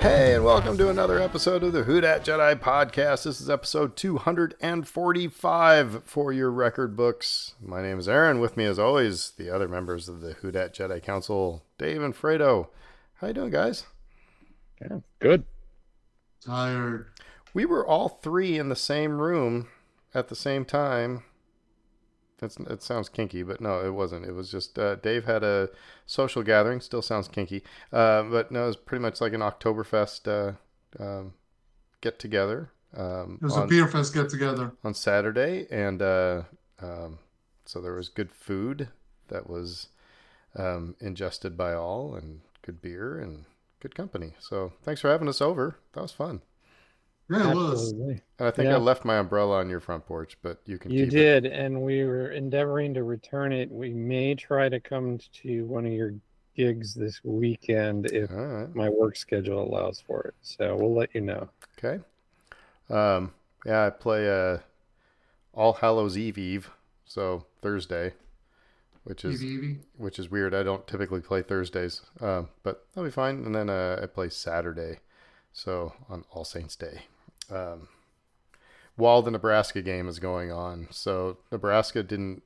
Hey, and welcome to another episode of the Who Dat Jedi podcast. This is episode 245 for your record books. My name is Aaron. With me, as always, the other members of the Who Dat Jedi Council, Dave and Fredo. How you doing, guys? Yeah, good. Tired. We were all three in the same room at the same time. It sounds kinky, but no, it wasn't. It was just Dave had a social gathering. Still sounds kinky, but no, it was pretty much like an Oktoberfest get together. It was a beer fest get together on Saturday, and so there was good food that was ingested by all, and good beer and good company. So thanks for having us over. That was fun. Yeah, it was. And I think I left my umbrella on your front porch, but you can You keep did, it. and we were endeavoring to return it. We may try to come to one of your gigs this weekend if All right. my work schedule allows for it. So we'll let you know. Okay. Yeah, I play All Hallows Eve, so Thursday, which is weird. I don't typically play Thursdays, but that'll be fine. And then I play Saturday, so on All Saints Day. While the Nebraska game is going on, so Nebraska didn't.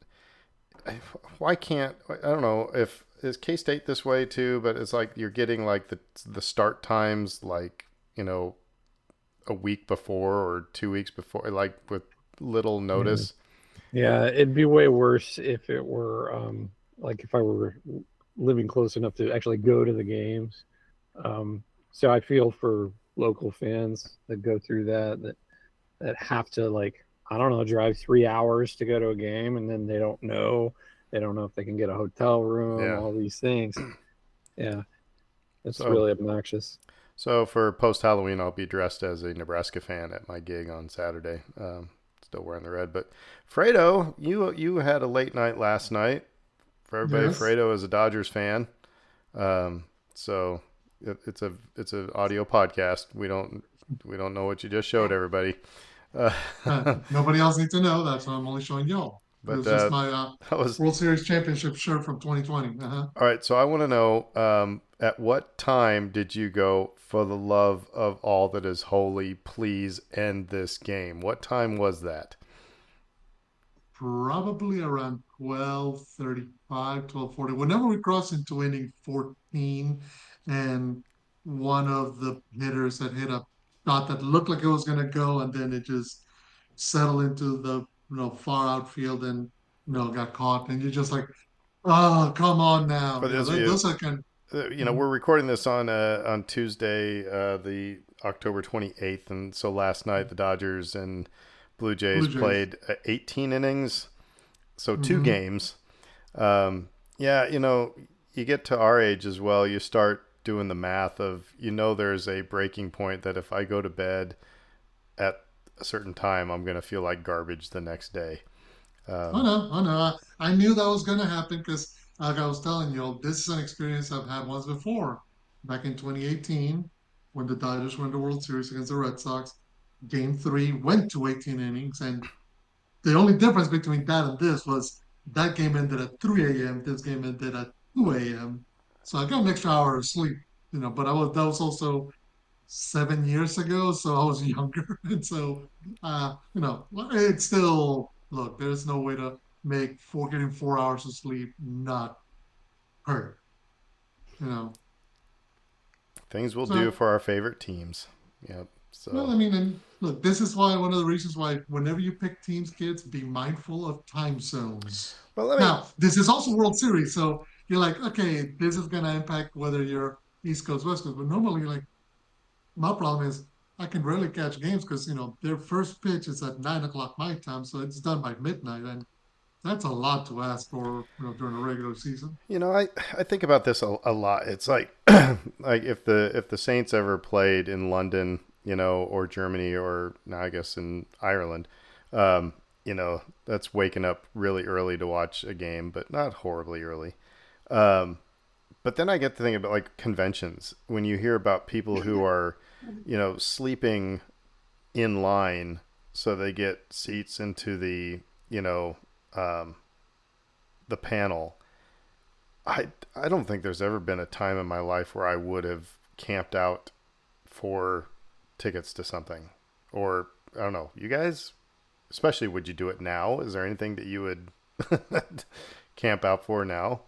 Why can't I don't know if is K-State this way too? But it's like you're getting like the start times like a week before or 2 weeks before, like with little notice. Yeah, it'd be way worse if it were like if I were living close enough to actually go to the games. So I feel for local fans that go through that have to, like, I don't know, drive 3 hours to go to a game, and then they don't know if they can get a hotel room, all these things. Yeah, it's really obnoxious. So for post Halloween, I'll be dressed as a Nebraska fan at my gig on Saturday. Still wearing the red, but Fredo, you had a late night last night. For everybody, yes. Fredo is a Dodgers fan, so it's an audio podcast. We don't know what you just showed everybody. Nobody else needs to know. That's why I'm only showing y'all. But it was just my World Series championship shirt from 2020. All right, so I want to know, at what time did you go, for the love of all that is holy, please end this game? What time was that? Probably around 12:35, 12:40. Whenever we crossed into inning 14, and one of the hitters had hit a shot that looked like it was going to go, and then it just settled into the far outfield and got caught, and you're just like, oh, come on now. Those are kind of, we're recording this on Tuesday, the October 28th, and so last night the Dodgers and Blue Jays played 18 innings, so 2 games. You get to our age as well, you start doing the math of, there's a breaking point that if I go to bed at a certain time, I'm going to feel like garbage the next day. Oh no. I knew that was going to happen because, like I was telling you, this is an experience I've had once before. Back in 2018, when the Dodgers won the World Series against the Red Sox, Game 3 went to 18 innings, and the only difference between that and this was that game ended at 3 a.m. This game ended at 2 a.m. So I got an extra hour of sleep, but that was also 7 years ago, so I was younger, and so it's still, look. There's no way to make getting 4 hours of sleep not hurt, Things we'll do for our favorite teams. Yep. So. Well, I mean, and look, this is why one of the reasons why whenever you pick teams, kids, be mindful of time zones. Well, now, this is also World Series, so you're like, okay, this is going to impact whether you're East Coast, West Coast. But normally, like, my problem is I can rarely catch games because, their first pitch is at 9 o'clock my time, so it's done by midnight. And that's a lot to ask for, during a regular season. I think about this a lot. It's like, like if the Saints ever played in London, or Germany, or now I guess in Ireland, that's waking up really early to watch a game, but not horribly early. But then I get to think about like conventions, when you hear about people who are, sleeping in line so they get seats into the, the panel. I don't think there's ever been a time in my life where I would have camped out for tickets to something? Or, I don't know, you guys, especially, would you do it now? Is there anything that you would camp out for now?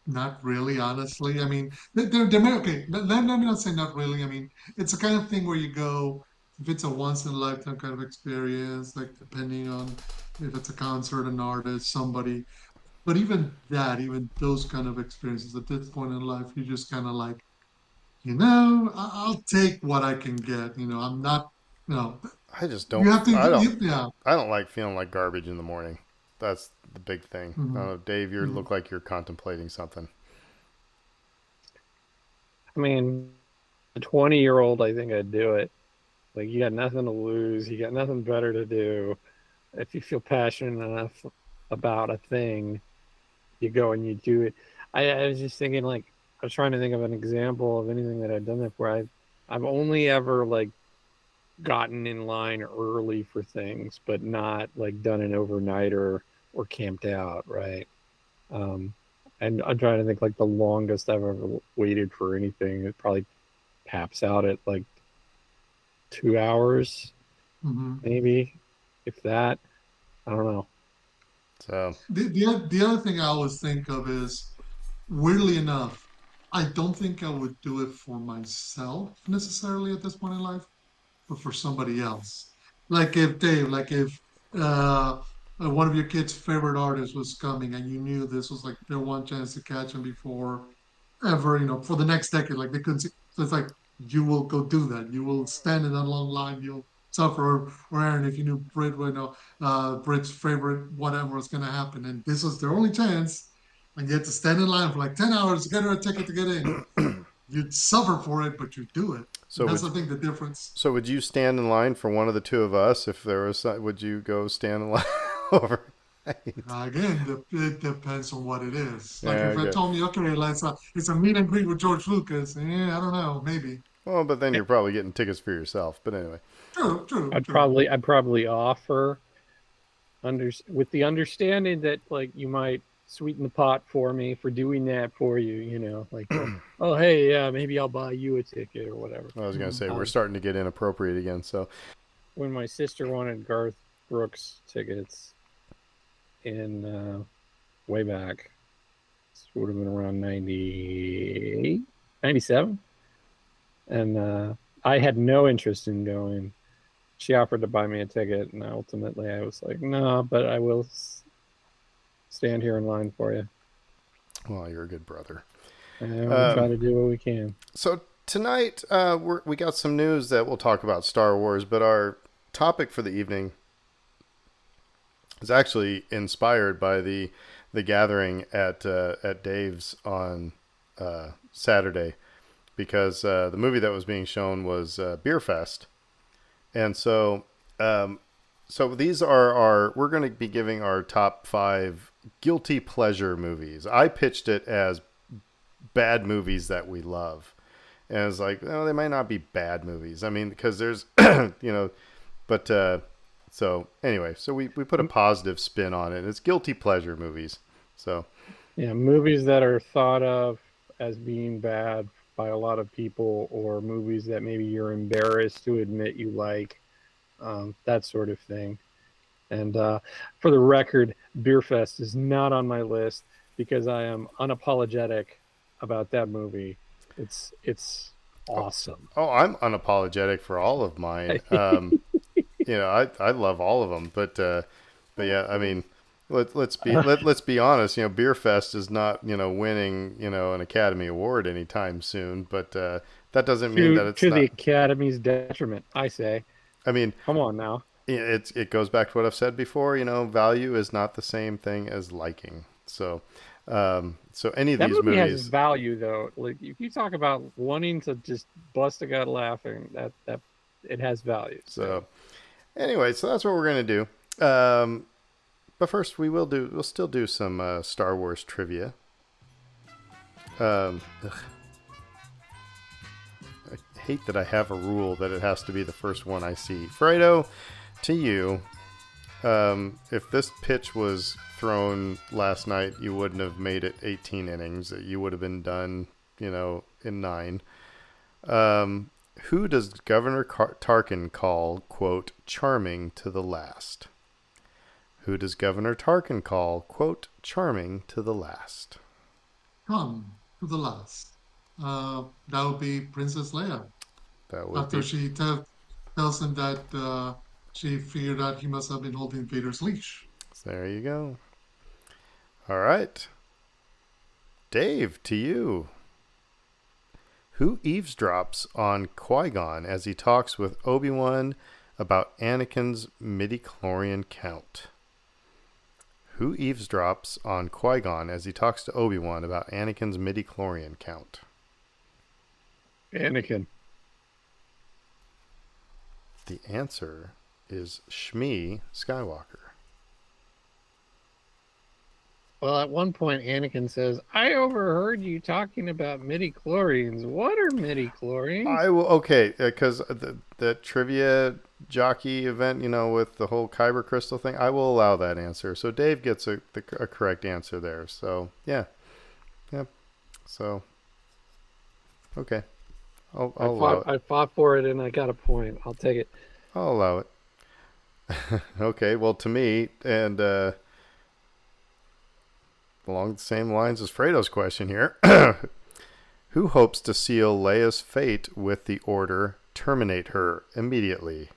Not really, honestly. I mean, there may, okay, let me not say not really. I mean, it's a kind of thing where you go, if it's a once in a lifetime kind of experience, like depending on if it's a concert, an artist, somebody. But even that, even those kind of experiences at this point in life, you just kind of like, I'll take what I can get. I'm not, you know, I just you don't, have to, yeah. I don't like feeling like garbage in the morning. That's the big thing. I don't Mhm, know, Dave, you mhm. look like you're contemplating something. I mean, a 20-year-old, I think I'd do it. Like, you got nothing to lose, you got nothing better to do. If you feel passionate enough about a thing, you go and you do it. I was just thinking, like, I was trying to think of an example of anything that I've done that where I've only ever like gotten in line early for things, but not like done an overnighter or camped out, right? Um, and I'm trying to think like the longest I've ever waited for anything. It probably taps out at like 2 hours, Mhm. maybe, if that. I don't know. So, The other thing I always think of is, weirdly enough, I don't think I would do it for myself necessarily at this point in life, but for somebody else. Like if Dave, like if uh, one of your kids' favorite artists was coming and you knew this was like their one chance to catch him before ever, for the next decade, like they couldn't see. So it's like you will go do that. You will stand in that long line. You'll suffer. Or Aaron, if you knew Brit, Brit's favorite, whatever was going to happen, and this was their only chance, and you had to stand in line for like 10 hours to get her a ticket to get in. You'd suffer for it, but you do it. so And that's, would I think, the difference. so would you stand in line for one of the two of us if there was? Would you go stand in line overnight? Again, it depends on what it is. Like Yeah, if I okay. told me, okay, it's a meet and greet with George Lucas, I don't know, maybe. Well, but then you're probably getting tickets for yourself. But anyway, True, true, I'd true. probably I'd probably offer with the understanding that like you might sweeten the pot for me for doing that for you, like, oh hey, yeah, maybe I'll buy you a ticket or whatever. I was gonna Mhm. say we're Um, starting to get inappropriate again. So, when my sister wanted Garth Brooks tickets in way back, this would have been around 98, 97, and I had no interest in going. She offered to buy me a ticket, and ultimately I was like, no, but I will stand here in line for you. well, you're a good brother. And we try Um, to do what we can. so tonight we got some news that we'll talk about Star Wars, but our topic for the evening is actually inspired by the gathering at Dave's on Saturday, because the movie that was being shown was Beer Fest, and um, so these are our we're going to be giving our top 5 guilty pleasure movies. I pitched it as bad movies that we love, and it's like, oh, they might not be bad movies. I mean, because there's but so anyway, so we put a positive spin on it. It's guilty pleasure movies. So Yeah, movies that are thought of as being bad by a lot of people, or movies that maybe you're embarrassed to admit you like, that sort of thing. And for the record, Beer Fest is not on my list because I am unapologetic about that movie. It's oh, awesome. I'm unapologetic for all of mine. I love all of them, but yeah, I mean, let's be honest. Beer Fest is not winning an Academy Award anytime soon, but that doesn't mean that it's To the not. Academy's detriment, I say. I mean, Come on now. it goes back to what I've said before. Value is not the same thing as liking. So any of That these movie has movies. value though. Like if you talk about wanting to just bust a gut laughing, that it has value. So So anyway, so that's what we're gonna do. But first, we'll still do some Star Wars trivia. Ugh, I hate that I have a rule that it has to be the first one I see. Fredo, to you, if this pitch was thrown last night, you wouldn't have made it 18 innings. You would have been done in 9. Who does Governor Tarkin call, quote, charming to the last? Who does Governor Tarkin call, quote, charming to the last? Come to the last. That would be Princess Leia. That would After be, she tells him that she figured out he must have been holding Vader's leash. there you go. All right. Dave, to you. Who eavesdrops on Qui-Gon as he talks with Obi-Wan about Anakin's midichlorian count? Who eavesdrops on Qui-Gon as he talks to Obi-Wan about Anakin's midichlorian count? Anakin. The answer is Shmi Skywalker. Well, at one point, Anakin says, "I overheard you talking about midi-chlorians. What are midi-chlorians?" I will, okay, because the trivia jockey event, with the whole Kyber crystal thing, I will allow that answer. So Dave gets a correct answer there. So yeah, so okay, I'll allow it. I fought for it and I got a point. I'll take it. I'll allow it. Okay, well, to me, and along the same lines as Fredo's question here, who hopes to seal Leia's fate with the order, terminate her immediately?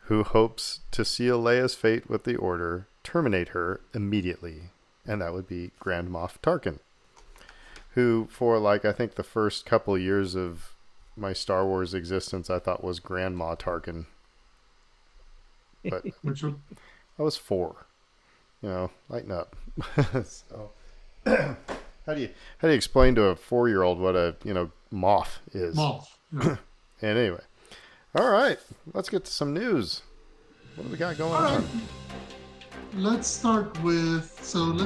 Who hopes to seal Leia's fate with the order, terminate her immediately? And that would be Grand Moff Tarkin, who for I think the first couple of years of my Star Wars existence, I thought was Grandma Tarkin. But Which would, I was 4. Lighten up. So, how do you explain to a 4-year-old what a Moff is? Moff. Yeah. And anyway, all right, let's get to some news. What do we got going All right. on? Let's start with, so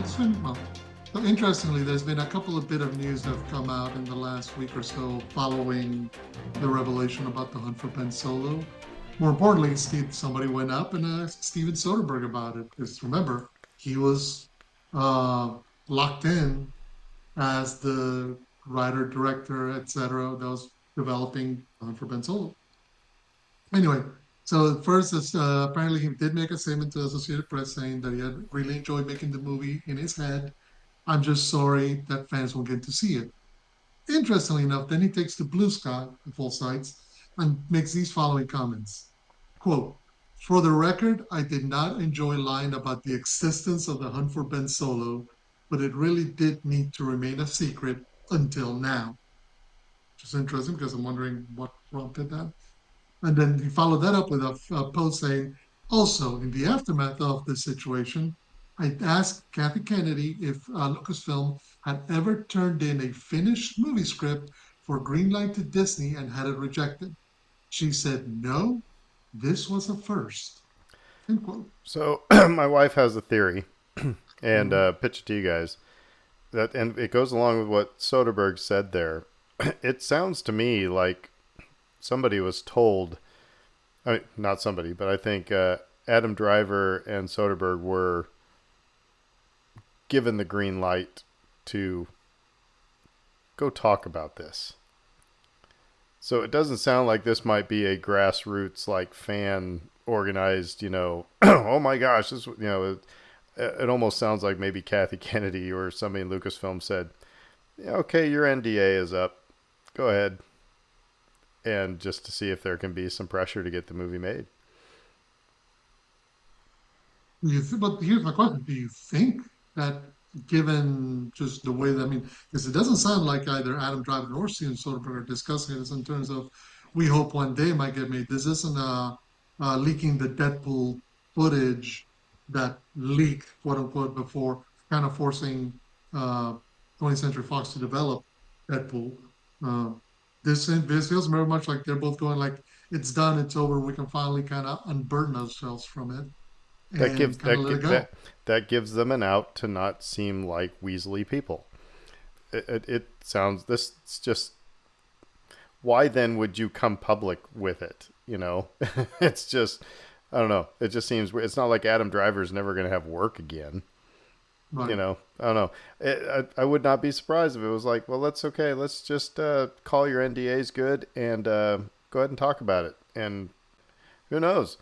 interestingly, there's been a couple of bit of news that have come out in the last week or so following the revelation about the hunt for Ben Solo. More importantly, somebody went up and asked Steven Soderbergh about it. Because remember, he was locked in as the writer, director, etc. that was developing Hunt for Ben Solo. Anyway, so first, apparently he did make a statement to the Associated Press saying that he had really enjoyed making the movie in his head. I'm just sorry that fans won't get to see it. Interestingly enough, then he takes to Blue Sky, the full sites, and makes these following comments. Quote, "For the record, I did not enjoy lying about the existence of the Hunt for Ben Solo, but it really did need to remain a secret until now." Which is interesting because I'm wondering what prompted that. And then he followed that up with a post saying, "Also, in the aftermath of this situation, I asked Kathy Kennedy if Lucasfilm had ever turned in a finished movie script for greenlight to Disney and had it rejected. She said no, this was a first." End quote. So my wife has a theory, and pitch it to you guys. And it goes along with what Soderbergh said there. It sounds to me like somebody was told. I mean, not somebody, but I think Adam Driver and Soderbergh were given the green light to go talk about this. So it doesn't sound like this might be a grassroots fan organized, oh my gosh, this, it almost sounds like maybe Kathy Kennedy or somebody in Lucasfilm said, okay, your NDA is up, go ahead, and just to see if there can be some pressure to get the movie made. But here's my question. Do you think that given just the way that, because it doesn't sound like either Adam Driver or Steven Soderbergh are discussing this in terms of we hope one day it might get made. This isn't leaking the Deadpool footage that leaked, quote unquote, before, kind of forcing 20th Century Fox to develop Deadpool. This feels very much like they're both going it's done, it's over, we can finally kind of unburden ourselves from it. That gives them an out to not seem like Weasley people. It sounds, this is just, why then would you come public with it? It's just, I don't know. It just seems, it's not like Adam Driver's never going to have work again. Right. I don't know. I would not be surprised if it was like, well, let's just call your NDAs good and go ahead and talk about it. And who knows?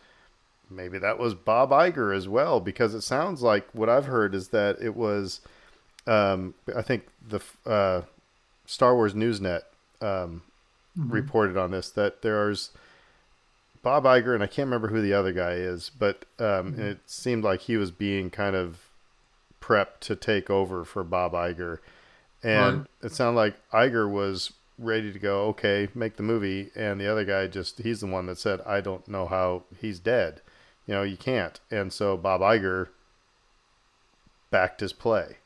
Maybe that was Bob Iger as well, because it sounds like what I've heard is that it was, I think the Star Wars Newsnet Hmm. reported on this, that there's Bob Iger, and I can't remember who the other guy is, but it seemed like he was being kind of prepped to take over for Bob Iger. Right. And it sounded like Iger was ready to go, okay, make the movie. And the other guy he's the one that said, I don't know how he's dead. You can't. And so Bob Iger backed his play,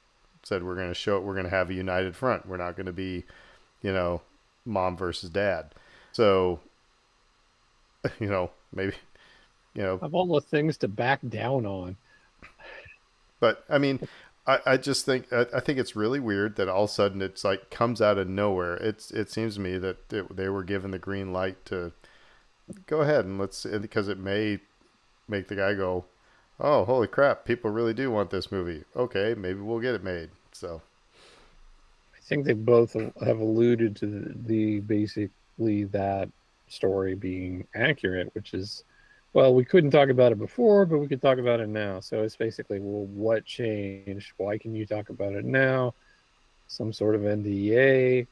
said, we're going to show it, we're going to have a united front. We're not going to be, you know, mom versus dad. So, maybe, Of all the things to back down on. but I mean, I just think I think it's really weird that all of a sudden it's like comes out of nowhere. It seems to me that they were given the green light to go ahead and because it may make the guy go, oh holy crap, people really do want this movie. Okay, maybe we'll get it made. So I think they both have alluded to the basically that story being accurate, which is, well, we couldn't talk about it before, but we could talk about it now. So it's basically, well, what changed? Why can you talk about it now? Some sort of NDA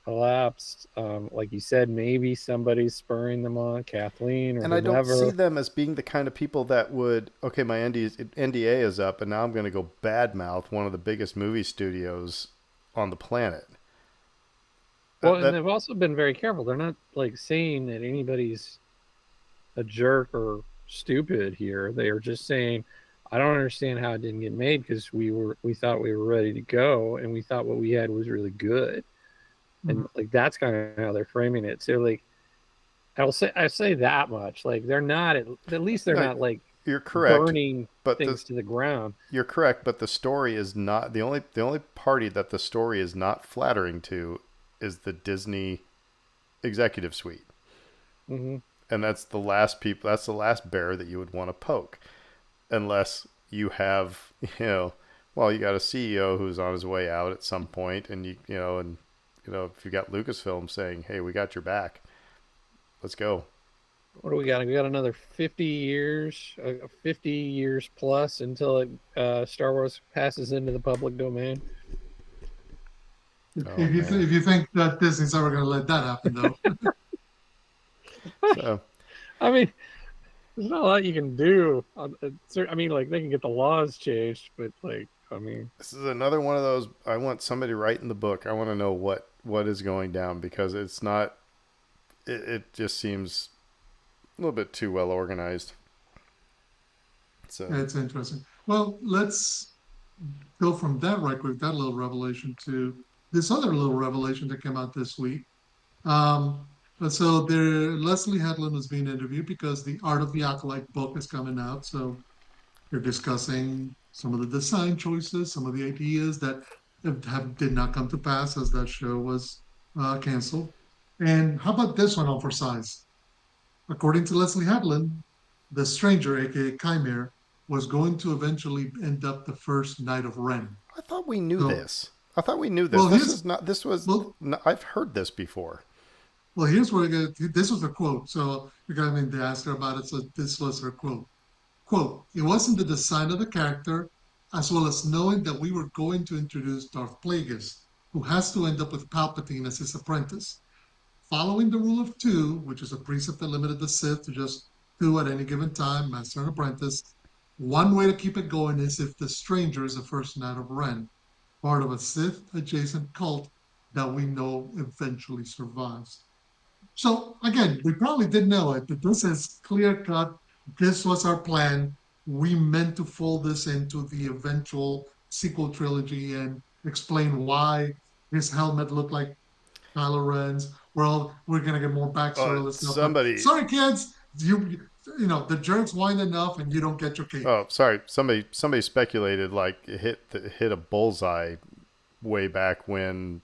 elapsed. Like you said, maybe somebody's spurring them on, Kathleen or and I don't see whomever. them as being the kind of people that would, okay, my NDA is up, and now I'm going to go badmouth one of the biggest movie studios on the planet. Well, and That they've also been very careful. They're not like saying that anybody's a jerk or stupid here. They are just saying, I don't understand how it didn't get made because we thought we were ready to go and we thought what we had was really good. Mhm. And like that's kind of how they're framing it. So like I say that much. Like they're not at least they're no, not like you're correct, burning but things to the ground. you're correct, but the story is not the only party that the story is not flattering to is the Disney executive suite, Hmm. and that's the last bear that you would want to poke, unless you have well, you got a CEO who's on his way out at some point, and if you got Lucasfilm saying, hey, we got your back, let's go. What do we got? We got another 50 years, 50 years plus until Star Wars passes into the public domain. Oh man. If you think that Disney's ever going to let that happen, though, So I mean, there's not a lot you can do. I mean, like they can get the laws changed, but like, I mean, this is another one of those. I want somebody writing the book. I want to know what is going down, because it's not. It just seems a little bit too well organized. So it's interesting. Well, let's go from that right quick, that little revelation, to this other little revelation that came out this week. But so there, Leslie Headland was being interviewed because the Art of the Acolyte book is coming out. So they're discussing some of the design choices, some of the ideas that did not come to pass as that show was canceled. And how about this one on for size? According to Leslie Headland, the Stranger, aka Chimera, was going to eventually end up the first Knight of Ren. I thought we knew So, this. I thought we knew this. well, This here's is not. This was. well, I've heard this before. well, here's where this was her quote. So because I mean they asked her about it, so this was her quote. Quote, it wasn't the design of the character, as well as knowing that we were going to introduce Darth Plagueis, who has to end up with Palpatine as his apprentice. Following the rule of two, which is a precept that limited the Sith to just two at any given time, master and apprentice, one way to keep it going is if the stranger is the first Knight of Ren, part of a Sith adjacent cult that we know eventually survives. So again, we probably didn't know it, but this is clear cut. This was our plan. We meant to fold this into the eventual sequel trilogy and explain why his helmet looked like Kylo Ren's. Well, we're gonna get more backstory all this stuff. But Somebody. sorry, kids, you know the jerks whine enough, and you don't get your cake. Oh, sorry. Somebody speculated like it hit a bullseye way back when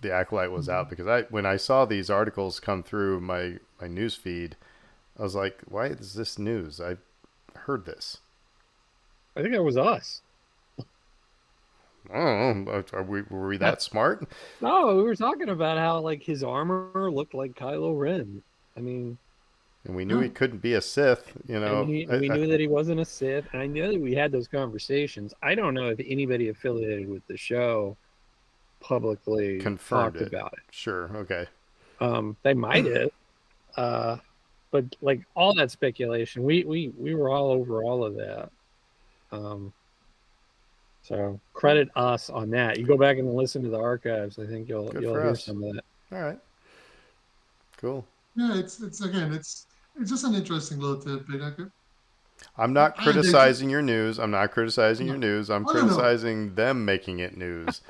the Acolyte was out, Mhm. because when I saw these articles come through my news feed, I was like, why is this news? I heard this. I think that was us. I don't know. Were we that smart? No, we were talking about how like his armor looked like Kylo Ren. I mean, And we knew Yeah. he couldn't be a Sith. and we knew that he wasn't a Sith, and I knew that we had those conversations. I don't know if anybody affiliated with the show publicly confirmed talked it. about it. Sure. Okay. They might have, but like all that speculation, we were all over all of that. So credit us on that. You go back and listen to the archives. I think you'll Good you'll for hear us. some of that. All right. Cool. Yeah, it's again, it's just an interesting little tidbit. I'm not And they criticizing your news. I'm not criticizing your no, news. I'm oh no. criticizing them making it news.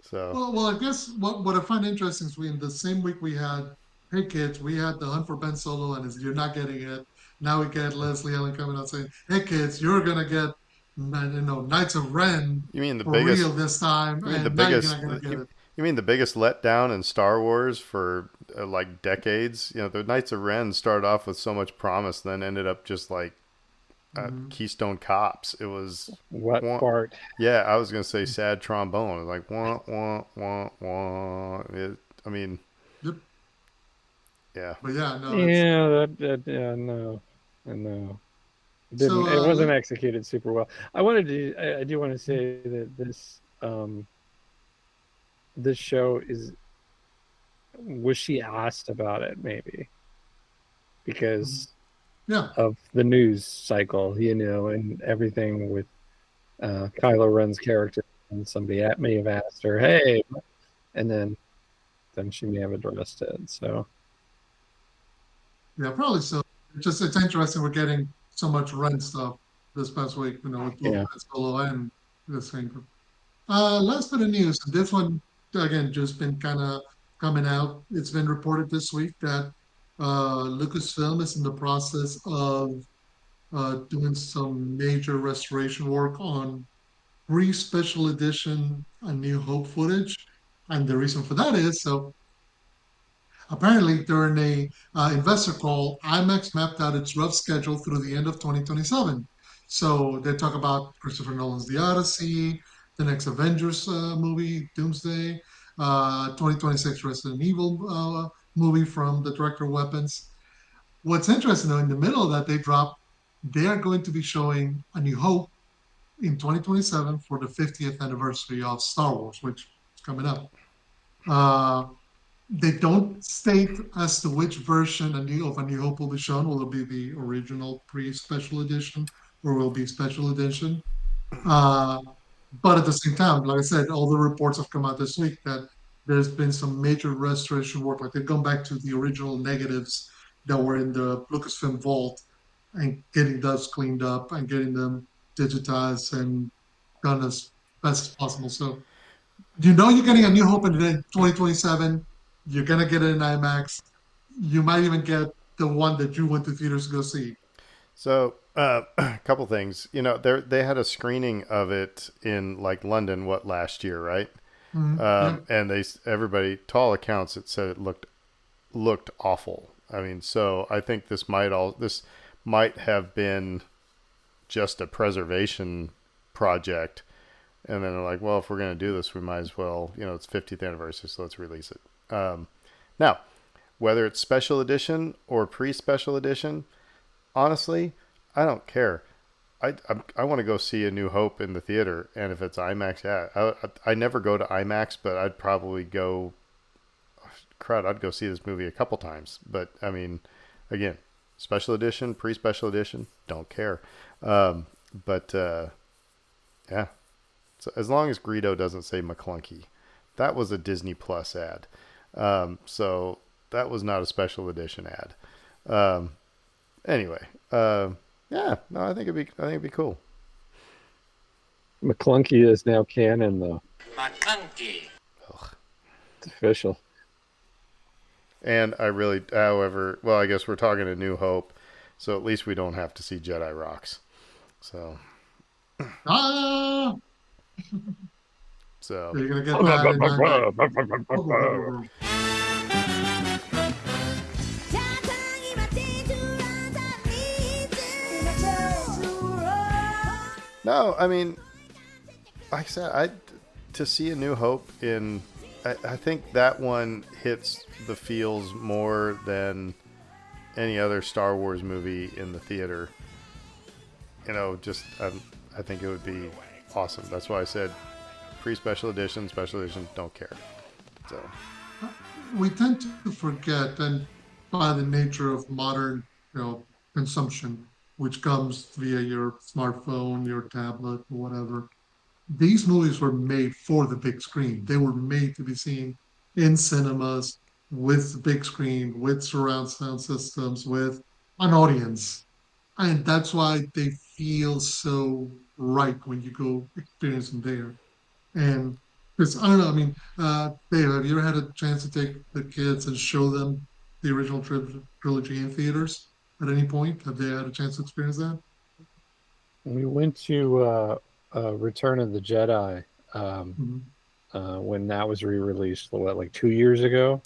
So, Well, I guess what I find interesting is we in the same week we had, hey kids, we had the Hunt for Ben Solo, and you're not getting it. Now we get Leslie Allen coming out saying, hey kids, you're gonna get, Knights of Ren you mean the for real biggest? this time, You mean the and now you're biggest? not gonna get it. You mean the biggest letdown in Star Wars for like decades? The Knights of Ren started off with so much promise, then ended up just like Mm-hmm. Keystone Cops. It was What wah, part? yeah. I was gonna say sad trombone. Like wah wah wah wah. I mean, Yep. yeah. But yeah, no, it's Yeah, yeah, no, no. It so didn't. It wasn't executed super well. I do want to say that this show was she asked about it maybe because yeah. of the news cycle, and everything with Kylo Ren's character, and somebody may have asked her, "Hey," and then she may have addressed it. So Yeah, probably so. It's interesting we're getting so much Ren stuff this past week, with both yeah, Ben Solo and this thing. Last bit of news. This one again just been kind of coming out. It's been reported this week that Lucasfilm is in the process of doing some major restoration work on pre-special edition A New Hope footage, and the reason for that is apparently, during a investor call, IMAX mapped out its rough schedule through the end of 2027. So they talk about Christopher Nolan's The Odyssey, the next Avengers movie, Doomsday, 2026 Resident Evil movie from the director of Weapons. What's interesting, though, in the middle of that, they are going to be showing A New Hope in 2027 for the 50th anniversary of Star Wars, which is coming up. Uh, they don't state as to which version of A New Hope will be shown. Will it be the original pre-special edition or will it be special edition? Uh, but at the same time, like I said, all the reports have come out this week that there's been some major restoration work. Like they've gone back to the original negatives that were in the Lucasfilm vault and getting those cleaned up and getting them digitized and done as best as possible. So you're getting A New Hope in 2027. You're gonna get it in IMAX. You might even get the one that you went to theaters to go see. So, a couple things. They had a screening of it in like London, last year, right? Yeah. And everybody, to all accounts, it said it looked awful. I mean, so I think this might have been just a preservation project, and then they're like, well, if we're gonna do this, we might as well. It's 50th anniversary, so let's release it. Now, whether it's special edition or pre-special edition, honestly, I don't care. I want to go see A New Hope in the theater, and if it's IMAX, yeah. I never go to IMAX, but I'd probably go. Crud, I'd go see this movie a couple times. But I mean, again, special edition, pre-special edition, don't care. Yeah. So as long as Greedo doesn't say McClunky, that was a Disney Plus ad. So that was not a special edition ad. Anyway, yeah, no, I think it'd be cool. McClunky is now canon, though. McClunky. It's official. And however, well, I guess we're talking A New Hope, so at least we don't have to see Jedi rocks. So. Ah! So. You're gonna get that in IMAX. No, I mean, like I said, to see A New Hope in, I think that one hits the feels more than any other Star Wars movie in the theater. I think it would be awesome. That's why I said pre-special edition, special edition, don't care. So We tend to forget, and by the nature of modern, consumption, which comes via your smartphone, your tablet, whatever, these movies were made for the big screen. They were made to be seen in cinemas with the big screen, with surround sound systems, with an audience. And that's why they feel so right when you go experience them there. And because I don't know, I mean, Dave, have you ever had a chance to take the kids and show them the original trilogy in theaters at any point? Have they had a chance to experience that? We went to Return of the Jedi Hmm. when that was re-released, what, like 2 years ago,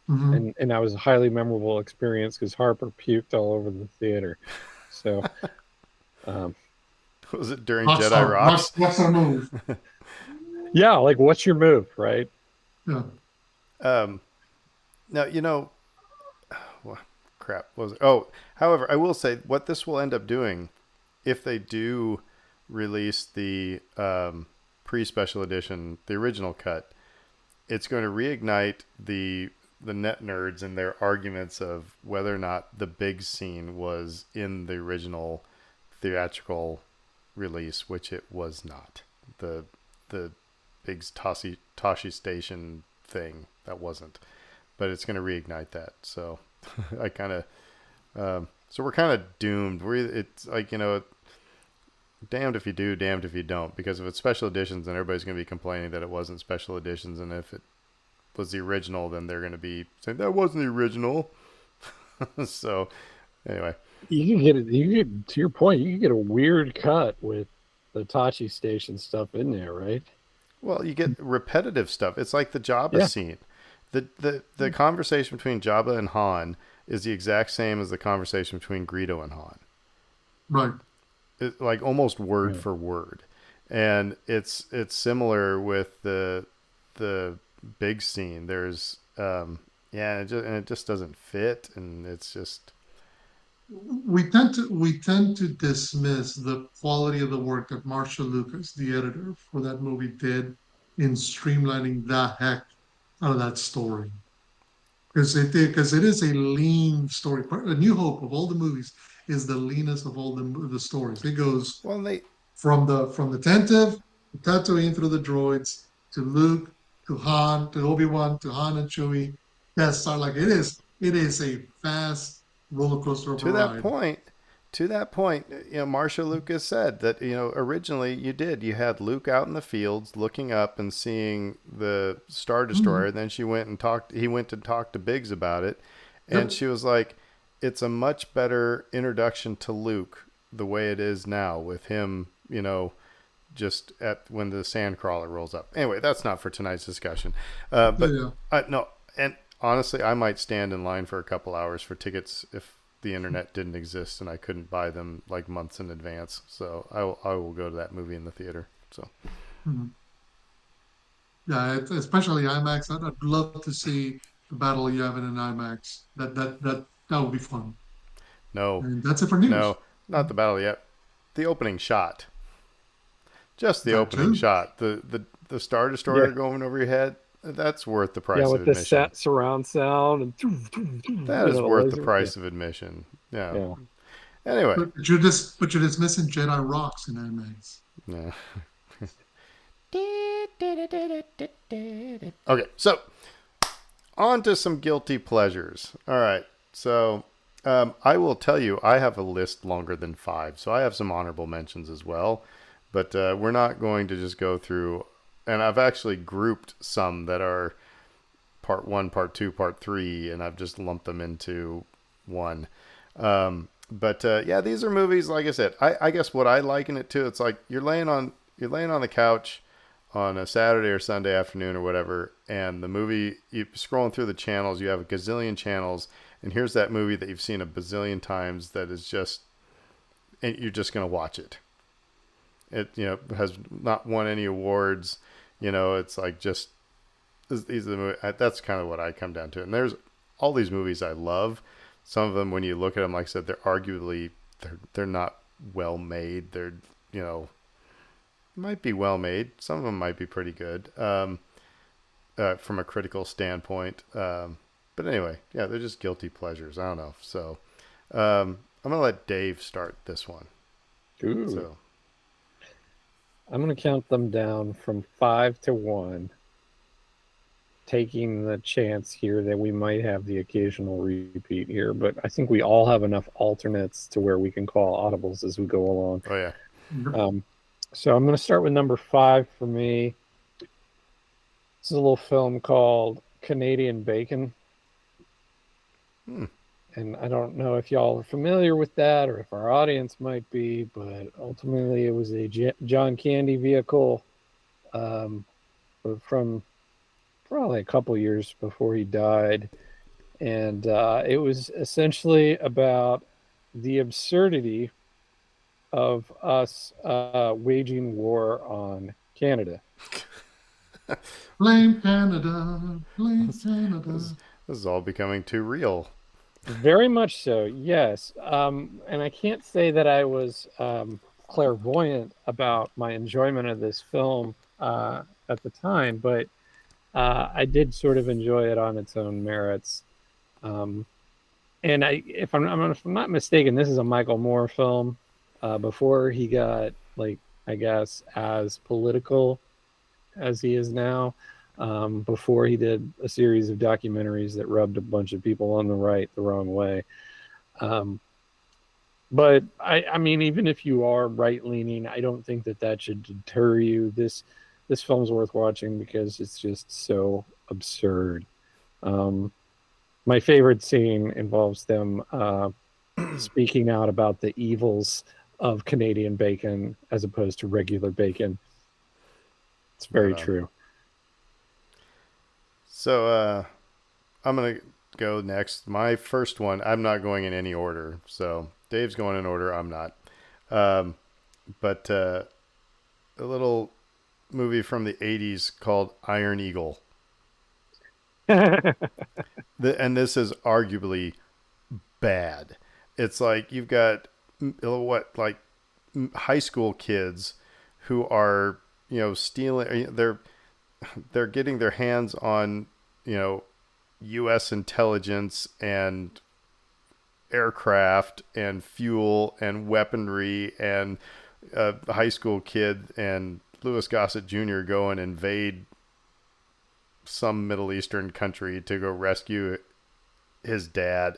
Hmm. and that was a highly memorable experience because Harper puked all over the theater. So, um, was it during Jedi Rockstar, Rocks? Rockstar move. yeah, like what's your move, right? Yeah. Um, Now well, crap. What was it? Oh, however, I will say what this will end up doing if they do release the pre-special edition, the original cut. It's going to reignite the net nerds and their arguments of whether or not the big scene was in the original theatrical release, which it was not. The big Toshi Station thing, that wasn't. But it's going to reignite that. So I kind of so we're kind of doomed. It's like, damned if you do, damned if you don't. Because if it's special editions, then everybody's going to be complaining that it wasn't special editions, and if it was the original, then they're going to be saying that wasn't the original. So anyway, You can get it. You get to your point. You can get a weird cut with the Tachi Station stuff in there, right? well, you get repetitive stuff. It's like the Jabba Yeah. scene. The conversation between Jabba and Han is the exact same as the conversation between Greedo and Han. Right. Like almost word Yeah. for word, and it's similar with the big scene. There's yeah, and it just doesn't fit, and it's just We tend to dismiss the quality of the work that Marshall Lucas, the editor for that movie, did in streamlining the heck out of that story. Because it is a lean story. A New Hope of all the movies is the leanest of all the stories. It goes well, they from the Tentive to Tatooine through the droids to Luke to Han to Obi-Wan to Han and Chewie. Yes, so like it is a fast roller coaster of a to that ride. point. To that point, Marsha Lucas said that originally you had Luke out in the fields looking up and seeing the Star Destroyer. Mhm. Then she went and talked. He went to talk to Biggs about it, and Yep. she was like, "It's a much better introduction to Luke the way it is now with him, just at when the Sandcrawler rolls up." Anyway, that's not for tonight's discussion. Yeah, But yeah. no, and honestly, I might stand in line for a couple hours for tickets if the internet didn't exist and I couldn't buy them like months in advance. So I will go to that movie in the theater. So Mhm. Yeah, especially IMAX. I'd love to see the Battle of Yavin in IMAX. That would be fun. no, And that's it for news. no, not the battle yet. The opening shot, just the That opening too. shot. The Star Destroyer Yeah. going over your head. That's worth the Yeah, price of with the admission. set surround sound and That is the worth the laser. Yeah, price of admission. Yeah. yeah. Anyway, But you're just missing Jedi rocks in IMAX. yeah. Okay, so on to some guilty pleasures. All right. So I will tell you, I have a list longer than five. So I have some honorable mentions as well. But we're not going to just go through. And I've actually grouped some that are part one, part two, part three, and I've just lumped them into one. But yeah, these are movies. Like I said, I guess what I liken it to, it's like you're laying on the couch on a Saturday or Sunday afternoon or whatever, and the movie, you're scrolling through the channels, you have a gazillion channels, and here's that movie that you've seen a bazillion times that is just, and you're just going to watch it. It has not won any awards. It's like just these are the that's kind of what I come down to. And there's all these movies I love. Some of them, when you look at them, like I said, they're arguably they're not well made. They're you know might be well made. Some of them might be pretty good from a critical standpoint. But anyway, yeah, they're just guilty pleasures. I don't know. So I'm gonna let Dave start this one. Ooh. So I'm going to count them down from 5 to 1, taking the chance here that we might have the occasional repeat here, but I think we all have enough alternates to where we can call audibles as we go along. oh yeah, Um, so I'm going to start with number 5 for me. This is a little film called Canadian Bacon. Hmm. And I don't know if y'all are familiar with that or if our audience might be, but ultimately it was a John Candy vehicle from probably a couple years before he died. And it was essentially about the absurdity of us waging war on Canada. Blame Canada, blame Canada. this is all becoming too real. Very much so, yes. And I can't say that I was clairvoyant about my enjoyment of this film at the time, but I did sort of enjoy it on its own merits. And if I'm not mistaken, this is a Michael Moore film before he got, like, I guess, as political as he is now. Before he did a series of documentaries that rubbed a bunch of people on the right the wrong way. But I mean, even if you are right leaning, I don't think that should deter you. This film's worth watching because it's just so absurd. My favorite scene involves them speaking out about the evils of Canadian bacon as opposed to regular bacon. It's very true. So I'm gonna go next. My first one. I'm not going in any order. So Dave's going in order. I'm not. But a little movie from the '80s called Iron Eagle. And this is arguably bad. It's like you've got like high school kids who are stealing. They're getting their hands on U.S. intelligence and aircraft and fuel and weaponry, and a high school kid and Louis Gossett Jr. go and invade some Middle Eastern country to go rescue his dad.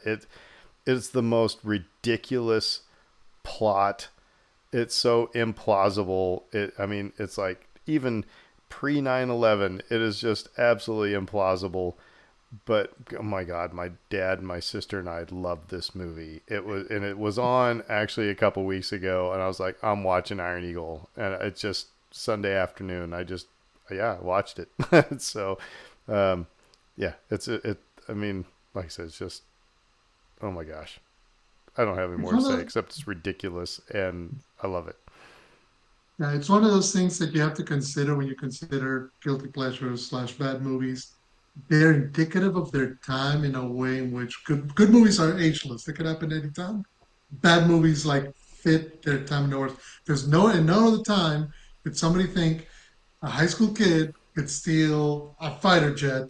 It's the most ridiculous plot. It's so implausible. It's like even pre 9/11, it is just absolutely implausible. But oh my god, my dad and my sister and I loved this movie. It was on actually a couple weeks ago, and I was like, I'm watching Iron Eagle, and it's just Sunday afternoon. I watched it. So yeah, I mean, like I said, it's just, oh my gosh, I don't have any more to say except it's ridiculous and I love it. Yeah, it's one of those things that you have to consider when you consider guilty pleasures / bad movies. They're indicative of their time in a way in which good movies are ageless. They could happen anytime. Bad movies like fit their time in the worst. There's no other time could somebody think a high school kid could steal a fighter jet,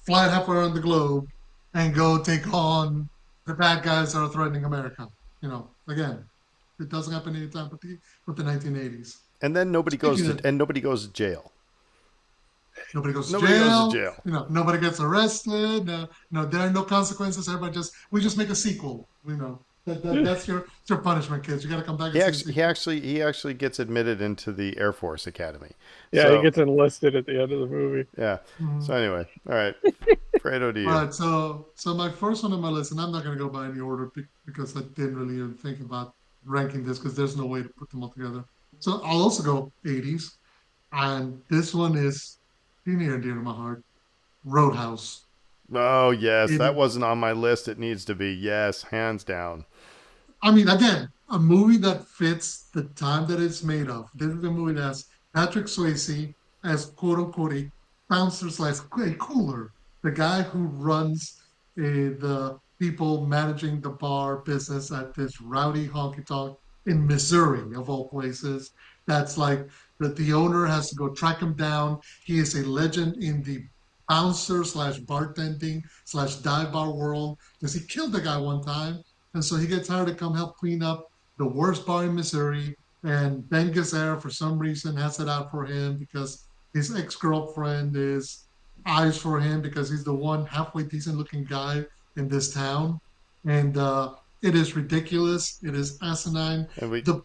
fly it halfway around the globe, and go take on the bad guys that are threatening America. Again, it doesn't happen anytime but the 1980s. And then nobody goes Speaking to of, nobody goes to jail. nobody goes to Nobody goes to jail. jail. Nobody gets arrested. No, there are no consequences. We just make a sequel. That's your punishment, kids. You got to come back. He actually gets admitted into the Air Force Academy. Yeah, So, he gets enlisted at the end of the movie. yeah. Mhm. So anyway, all right, Fredo, to you. All right, so my first one on my list, and I'm not going to go by any order because I didn't really even think about ranking this because there's no way to put them all together. So I'll also go 80s, and this one is near and dear to my heart. Roadhouse. Oh yes, that It, wasn't on my list. It needs to be. Yes, hands down. I mean, again, a movie that fits the time that it's made of. This is a movie that has Patrick Swayze, as quote unquote a bouncer slash a cooler, the guy who runs the people managing the bar business at this rowdy honky tonk in Missouri, of all places. That's like the owner has to go track him down. He is a legend in the bouncer slash bartending slash dive bar world because he killed the guy one time. And so he gets hired to come help clean up the worst bar in Missouri. And Ben Gazzara, for some reason, has it out for him because his ex girlfriend is eyes for him because he's the one halfway decent looking guy in this town. And it is ridiculous. It is asinine. And we The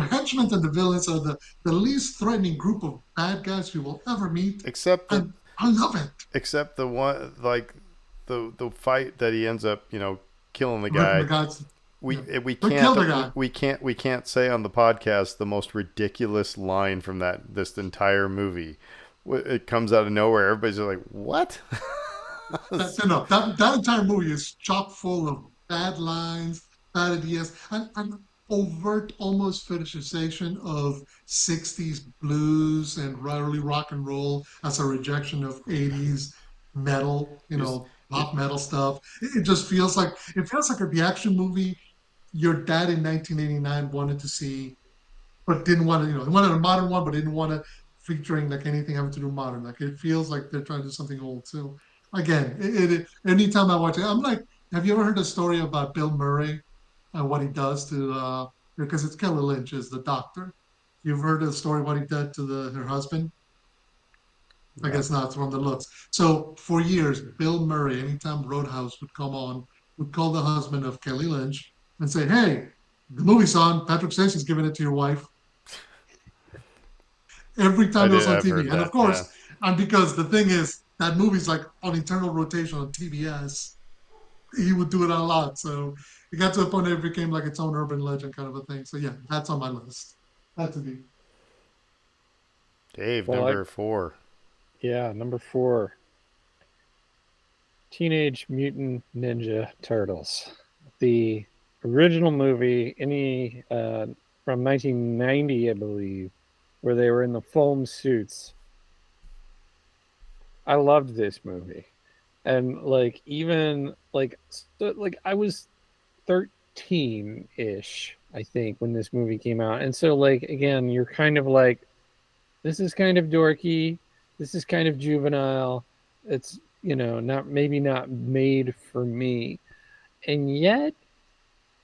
henchmen and the villains are the least threatening group of bad guys you will ever meet. except the And I love it. except the one like the fight that he ends up killing the Ripping the guy. guys. We Yeah. we They killed the can't guy. we can't say on the podcast the most ridiculous line from this entire movie. It comes out of nowhere. Everybody's just like, "What?" That entire movie is chock full of bad lines, bad ideas, and overt almost fetishization of 60s blues and early rock and roll as a rejection of 80s metal, You s- you- pop metal stuff. It just feels like the action movie your dad in 1989 wanted to see, but didn't want to, he wanted a modern one, but didn't want to featuring like anything having to do modern. Like it feels like they're trying to do something old too. Again, anytime I watch it, I'm like, have you ever heard a story about Bill Murray and what he does to, because it's Kelly Lynch is the doctor. You've heard the story what he did to her husband? I no. guess not from the looks. So for years, Bill Murray, anytime Roadhouse would come on, would call the husband of Kelly Lynch and say, "Hey, the movie's on. Patrick Swayze's giving it to your wife." Every time it was on I've TV. heard And of that. Yeah. course, and because the thing is, that movie's like on eternal rotation on TBS, he would do it a lot. So it got to a point that it became like its own urban legend kind of a thing. So yeah, that's on my list. Had to be. Dave, Well, number 4. yeah, number 4, Teenage Mutant Ninja Turtles, the original movie, from 1990, I believe, where they were in the foam suits. I loved this movie, and like even like I was 13 ish, I think, when this movie came out, and so like again, you're kind of like, this is kind of dorky, this is kind of juvenile, it's not maybe not made for me, and yet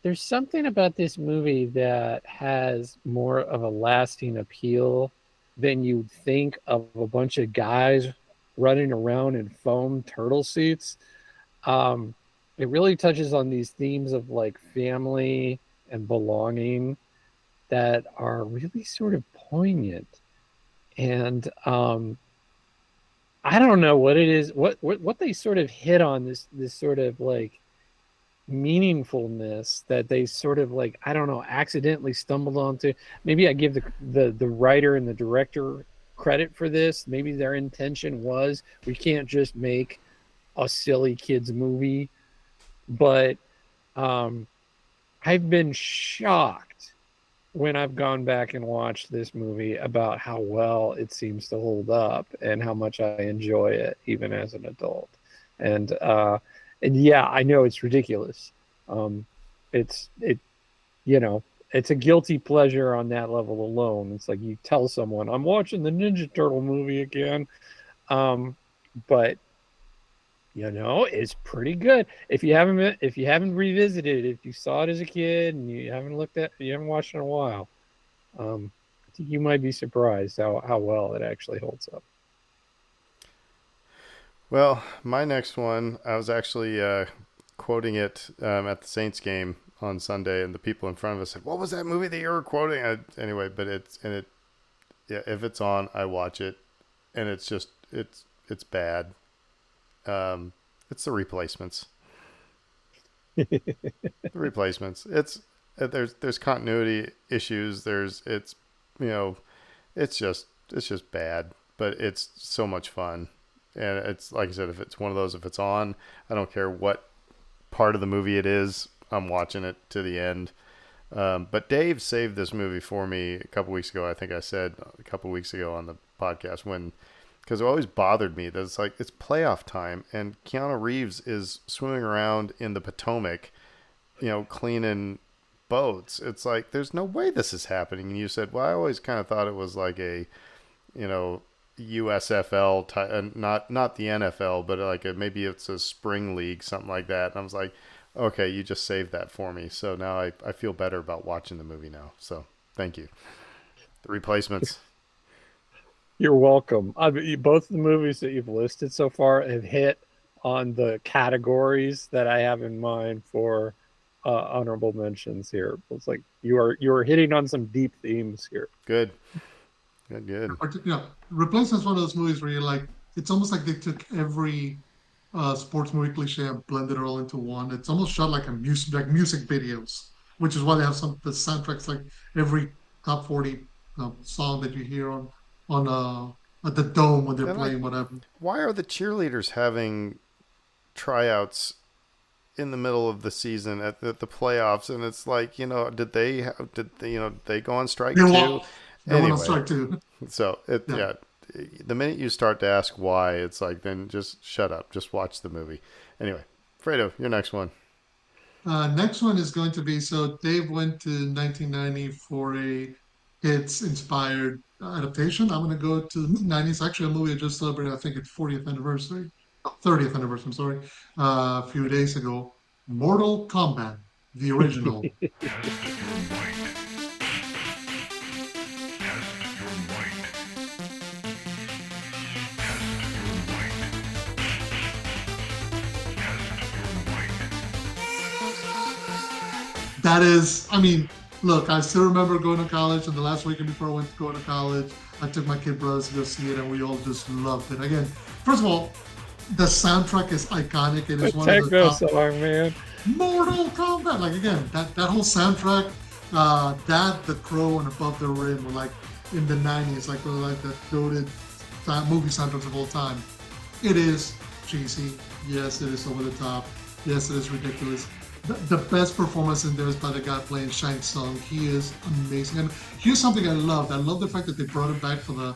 there's something about this movie that has more of a lasting appeal than you'd think of a bunch of guys running around in foam turtle suits. um, it really touches on these themes of like family and belonging that are really sort of poignant. And I don't know what it is, what they sort of hit on, this sort of like meaningfulness that they sort of like, I don't know, accidentally stumbled onto. Maybe I give the writer and the director credit for this. Maybe their intention was, we can't just make a silly kids movie. But um I've been shocked when I've gone back and watched this movie about how well it seems to hold up and how much I enjoy it even as an adult. And and yeah, I know it's ridiculous. Um it's it you know, it's a guilty pleasure on that level alone. It's like you tell someone, I'm watching the Ninja Turtle movie again. But it's pretty good. If you haven't revisited it, if you saw it as a kid and you haven't watched it in a while, I think you might be surprised how well it actually holds up. Well, my next one, I was actually quoting it at the Saints game on Sunday, and the people in front of us said, "What was that movie that you were quoting?" Anyway, but yeah, if it's on, I watch it, and it's bad. It's the Replacements. The Replacements. There's continuity issues. You know it's just bad, but it's so much fun. And it's like I said, if it's on, I don't care what part of the movie it is, I'm watching it to the end. But Dave saved this movie for me a couple weeks ago. I think I said a couple weeks ago on the podcast because it always bothered me that it's like it's playoff time and Keanu Reeves is swimming around in the Potomac, cleaning boats. It's like there's no way this is happening. And you said, well, I always kind of thought it was like a, USFL type, not the NFL, but like maybe it's a spring league, something like that. And I was like, okay, you just saved that for me. So now I feel better about watching the movie now. So thank you. The Replacements. You're welcome. Both the movies that you've listed so far have hit on the categories that I have in mind for honorable mentions here. It's like you are hitting on some deep themes here. Good. Replacement's one of those movies where you're like, it's almost like they took every sports movie cliche and blended it all into one. It's almost shot like music videos, which is why they have the soundtracks like every top 40 song that you hear on at the Dome when they're playing whatever. Why are the cheerleaders having tryouts in the middle of the season at the playoffs? And it's like, did they go on strike too? They went on strike too. So the minute you start to ask why, it's like, then just shut up, just watch the movie. Anyway, Fredo, your next one. Next one is going to be, so Dave went to 1990 for a kids-inspired adaptation. I'm going to go to the 90s. Actually, a movie I just celebrated, I think it's 30th anniversary, I'm sorry, a few days ago. Mortal Kombat, the original. That is, look, I still remember going to college, and the last weekend before I went to go to college, I took my kid brothers to go see it, and we all just loved it. Again, first of all, the soundtrack is iconic. It is one of the top. Song, man. Mortal Kombat. Like, again, that whole soundtrack, The Crow and Above the Rim were like in the 90s, like the goated movie soundtracks of all time. It is cheesy. Yes, it is over the top. Yes, it is ridiculous. The best performance in there is by the guy playing Shang Tsung. He is amazing. And here's something I loved. I love the fact that they brought him back for the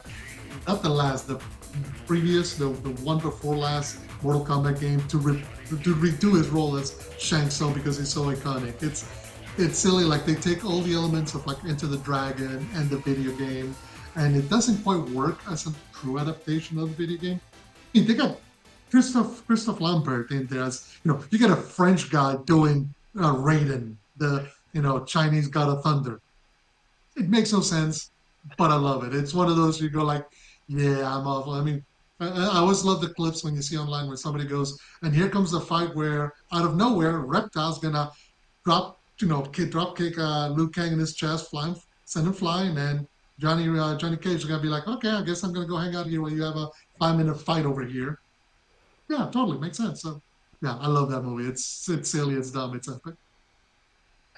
previous, the one before last Mortal Kombat game to redo his role as Shang Tsung because he's so iconic. It's silly. Like, they take all the elements of like Enter the Dragon and the video game, and it doesn't quite work as a true adaptation of the video game. They got Christophe Lambert in there as, you get a French guy doing Raiden, the Chinese god of thunder. It makes no sense, but I love it. It's one of those you go like, yeah, I'm awful. I always love the clips when you see online where somebody goes, and here comes the fight where out of nowhere Reptile's gonna drop kick Liu Kang in his chest, send him flying, and Johnny Cage is gonna be like, okay, I guess I'm gonna go hang out here while you have a 5-minute fight over here. Yeah, totally makes sense. So, yeah, I love that movie. It's silly, it's dumb, it's epic.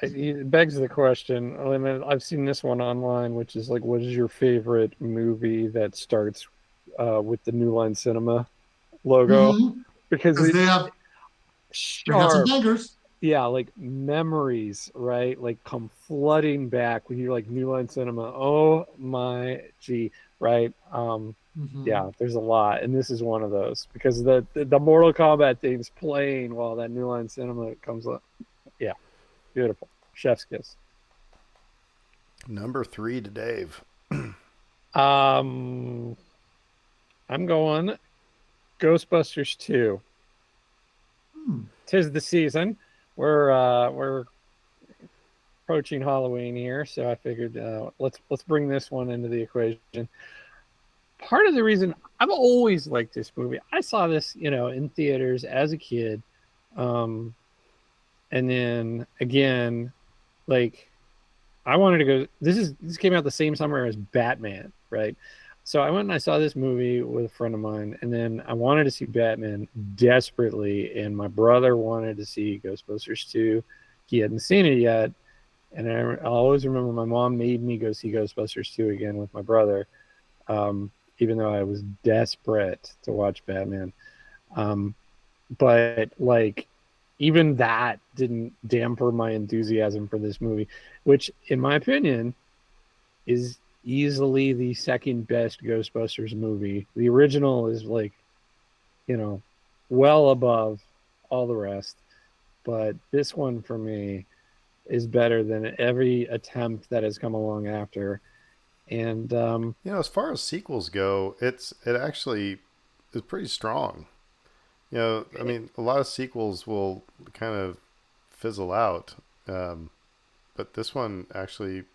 It begs the question. I've seen this one online, which is like, what is your favorite movie that starts with the New Line Cinema logo? Mm-hmm. Because they got some bangers. Yeah, like memories, right? Like come flooding back when you're like New Line Cinema. Oh my gee, right? Yeah, there's a lot, and this is one of those because the Mortal Kombat theme's playing while that New Line Cinema comes up. Yeah, beautiful, chef's kiss. Number 3 to Dave. I'm going Ghostbusters 2. 'Tis the season. We're approaching Halloween here, so I figured let's bring this one into the equation. Part of the reason I've always liked this movie, I saw this, in theaters as a kid. And then again, like I wanted to go, this came out the same summer as Batman, right? So I went and I saw this movie with a friend of mine, and then I wanted to see Batman desperately, and my brother wanted to see Ghostbusters 2. He hadn't seen it yet. And I always remember my mom made me go see Ghostbusters 2 again with my brother. Even though I was desperate to watch Batman. But like even that didn't damper my enthusiasm for this movie, which, in my opinion, is easily the second best Ghostbusters movie. The original is like, you know, well above all the rest, but this one for me is better than every attempt that has come along after. And You know, as far as sequels go, it actually is pretty strong. You know, I mean, a lot of sequels will kind of fizzle out, um, but this one actually,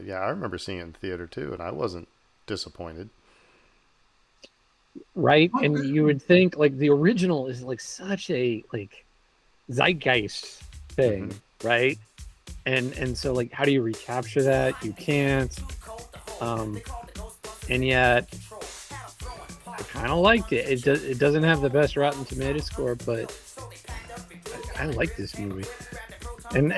yeah, I remember seeing it in theater too, and I wasn't disappointed. right, Well, and you would think like the original is like such a like zeitgeist Hmm. thing, right? And so like how do you recapture that? You can't. Um, and yet I kind of liked it. It doesn't have the best Rotten Tomato score, but I like this movie. And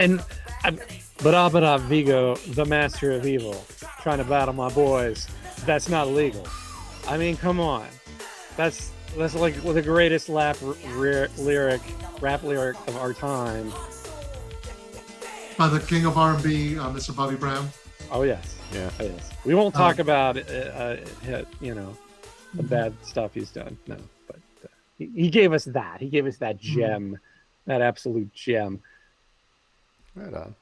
I, Bada Vigo, the master of evil, trying to battle my boys. That's not illegal. I mean, come on. That's like the greatest rap lyric of our time. by the king of R&B, Mr. Bobby Brown. Oh yes, Yeah. oh yes. We won't Uh, talk about the bad stuff he's done. No, but he gave us that. He gave us that mhm, gem, that absolute gem. Right on.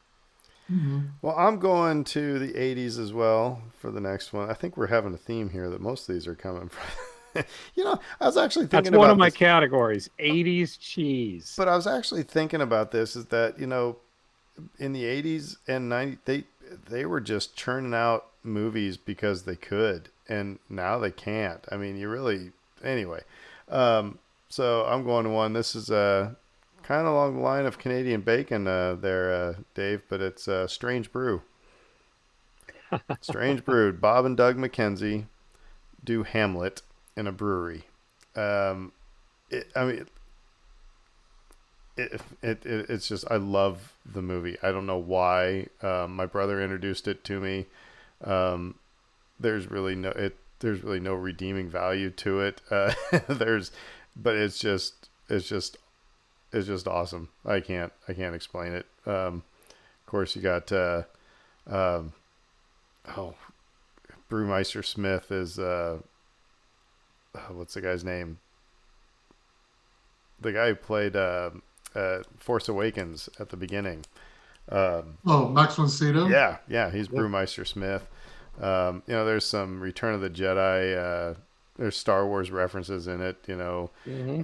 mhm. Well, I'm going to the 80s as well for the next one. I think we're having a theme here that most of these are coming from. You know, I was actually That's thinking one of about my this, categories. 80s cheese. but I was actually thinking about this is that, you know, in the 80s and 90s, they were just churning out movies because they could, and now they can't. I mean, you really, anyway. Um, so I'm going to one. This is kind of along the line of Canadian bacon there, Dave, but it's Strange Brew. Strange Brewed. Bob and Doug McKenzie do Hamlet in a brewery. Um, I mean, it's just I love the movie. I don't know why. My brother introduced it to me. Um, there's really no redeeming value to it. There's, but it's just awesome. I can't explain it. Of course, you got um, oh, Brewmeister Smith is what's the guy's name? The guy who played Force Awakens at the beginning. Um, Oh, Max von Sydow. yeah, yeah, he's Yep. Brewmeister Smith. You know, there's some Return of the Jedi. There's Star Wars references in it. You know, Hmm.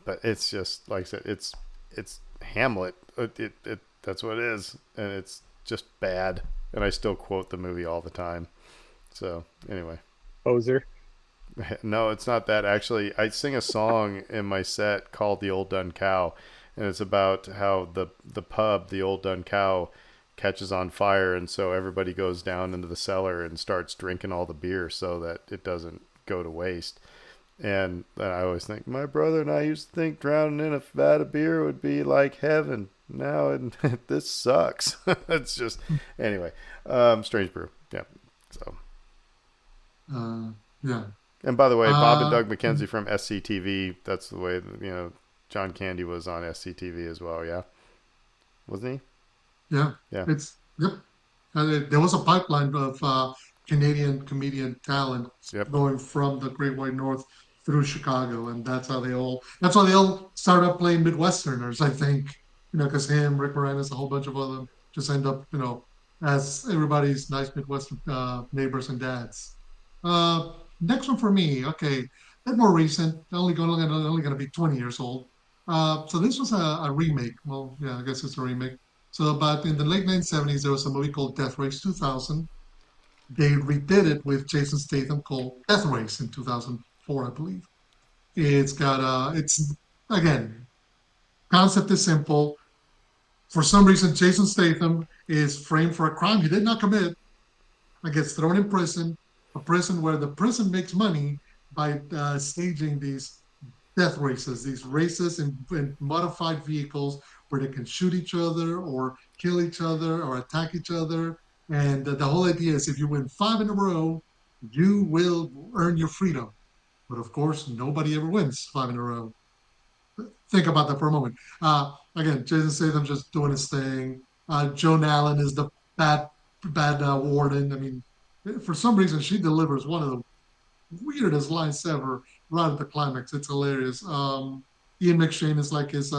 but it's just like I said, it's Hamlet. That's what it is, and it's just bad. And I still quote the movie all the time. So anyway, Poser. no, it's not that. Actually, I sing a song in my set called "The Old Dun Cow," and it's about how the pub, the Old Dun Cow, catches on fire, and so everybody goes down into the cellar and starts drinking all the beer so that it doesn't go to waste. And I always think my brother and I used to think drowning in a vat of beer would be like heaven. Now this sucks. It's just anyway. Strange Brew, yeah. So, Uh, yeah. and by the way, Bob and Uh, Doug McKenzie from SCTV. That's the way you know John Candy was on SCTV as well. Yeah, wasn't yeah. he? Yeah. It's yep. There was a pipeline of Canadian comedian talent Yep. going from the Great White North through Chicago, and that's why they all started up playing Midwesterners, I think. Because him, Rick Moranis, a whole bunch of them just end up, as everybody's nice Midwestern neighbors and dads. Next one for me, okay, a bit more recent, only going to be 20 years old. So this was a remake. Well, yeah, I guess it's a remake. So, but in the late 1970s, there was a movie called Death Race 2000. They redid it with Jason Statham called Death Race in 2004, I believe. It's again, concept is simple. For some reason, Jason Statham is framed for a crime he did not commit and gets thrown in prison, a prison where the prison makes money by staging these death races, these races in modified vehicles where they can shoot each other or kill each other or attack each other. And the whole idea is if you win five in a row, you will earn your freedom. But of course, nobody ever wins five in a row. think about that for a moment. Again, Jason Statham just doing his thing. Joan Allen is the bad warden. I mean, for some reason, she delivers one of the weirdest lines ever right at the climax. It's hilarious. Ian McShane is like his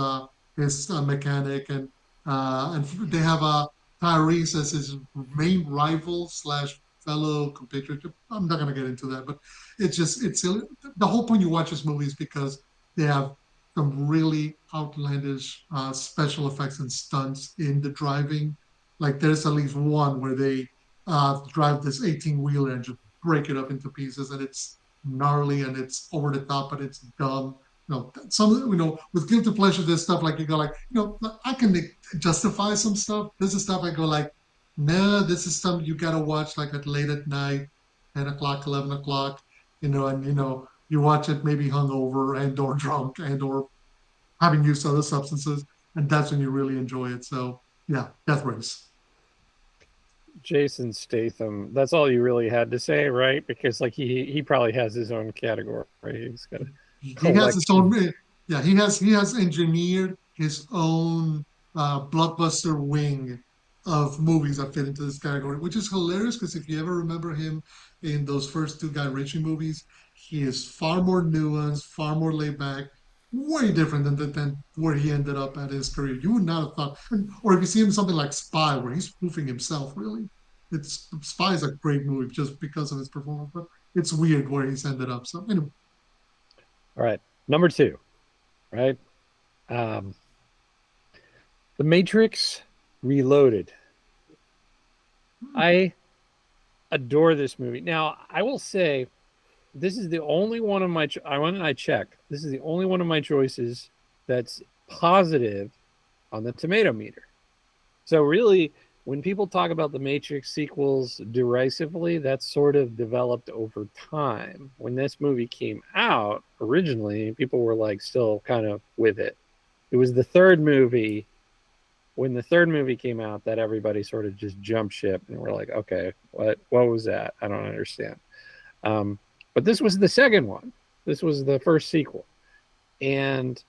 mechanic, and they have Tyrese as his main rival slash fellow compatriot. I'm not gonna get into that, but it's the whole point you watch this movie is because they have some really outlandish special effects and stunts in the driving. Like there's at least one where they drive this 18 wheeler and just break it up into pieces, and it's gnarly and it's over the top, but it's dumb. Some with guilty pleasure, there's stuff like you go like, I can justify some stuff. This is stuff I go like, no, this is something you gotta watch like at late at night, 10 o'clock, 11 o'clock, and you watch it maybe hungover and or drunk and or having used other substances, and that's when you really enjoy it. So yeah, Death Race. Jason Statham. That's all you really had to say, right? Because like he probably has his own category. Right? He's got a He has his collection. own. Yeah, he has engineered his own blockbuster wing of movies that fit into this category, which is hilarious because if you ever remember him in those first two Guy Ritchie movies, he is far more nuanced, far more laid back, way different than where he ended up at his career. You would not have thought, or if you see him in something like Spy, where he's spoofing himself, really. Spy is a great movie just because of his performance, but it's weird where he's ended up. So anyway, All right, number two. Right, um, The Matrix Reloaded. I adore this movie. Now, I will say, this is the only one of my. I went and I checked. This is the only one of my choices that's positive on the tomato meter. So really, when people talk about the Matrix sequels derisively, that's sort of developed over time. When this movie came out originally, people were like still kind of with it. It was the third movie, when the third movie came out, that everybody sort of just jumped ship and we're like, okay, what was that? I don't understand. But this was the second one. This was the first sequel. And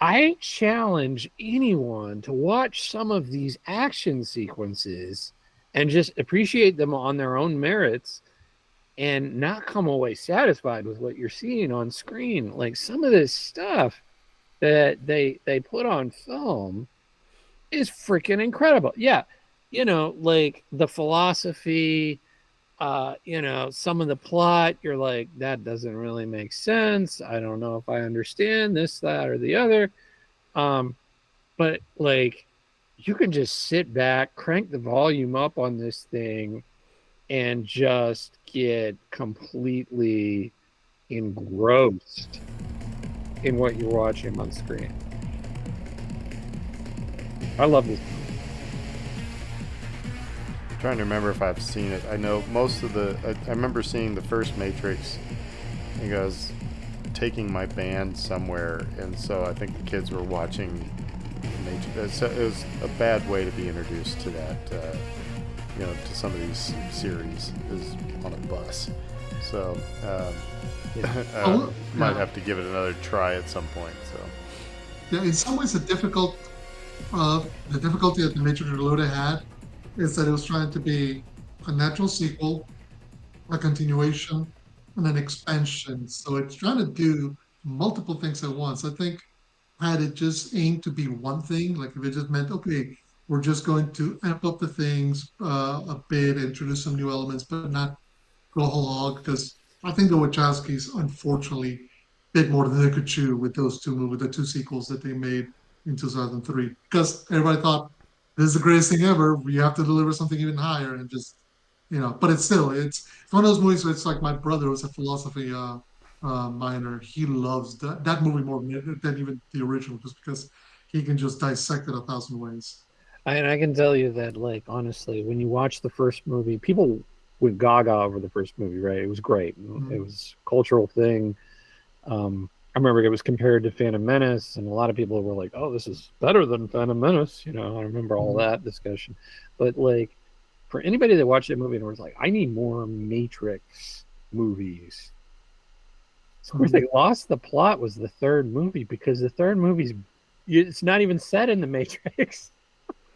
I challenge anyone to watch some of these action sequences and just appreciate them on their own merits and not come away satisfied with what you're seeing on screen. Like some of this stuff that they put on film is freaking incredible. Yeah, like the philosophy, some of the plot, you're like, that doesn't really make sense. I don't know if I understand this, that, or the other. But like, you can just sit back, crank the volume up on this thing, and just get completely engrossed in what you're watching on screen. I love this. Trying to remember if I've seen it. I know most of I remember seeing the first Matrix. I think I was taking my band somewhere, and so I think the kids were watching Matrix. So it was a bad way to be introduced to that, to some of these series is on a bus. So might have to give it another try at some point. So yeah, in some ways, the difficulty that the Matrix Reloaded had is that it was trying to be a natural sequel, a continuation, and an expansion. So it's trying to do multiple things at once. I think had it just aimed to be one thing, like if it just meant, okay, we're just going to amp up the things a bit, introduce some new elements, but not go whole hog, because I think the Wachowskis unfortunately bit more than they could chew with those two movies, the two sequels that they made in 2003, because everybody thought this is the greatest thing ever. We have to deliver something even higher, and just but it's one of those movies where it's like my brother was a philosophy minor. He loves that movie more than even the original, just because he can just dissect it a thousand ways. And I can tell you that, like, honestly, when you watch the first movie, people went gaga over the first movie, right? It was great. It was a cultural thing. I remember it was compared to Phantom Menace, and a lot of people were like, "Oh, this is better than Phantom Menace." I remember all that discussion. But like, for anybody that watched that movie and was like, "I need more Matrix movies," where they lost the plot was the third movie, because the third movie's it's not even set in the Matrix.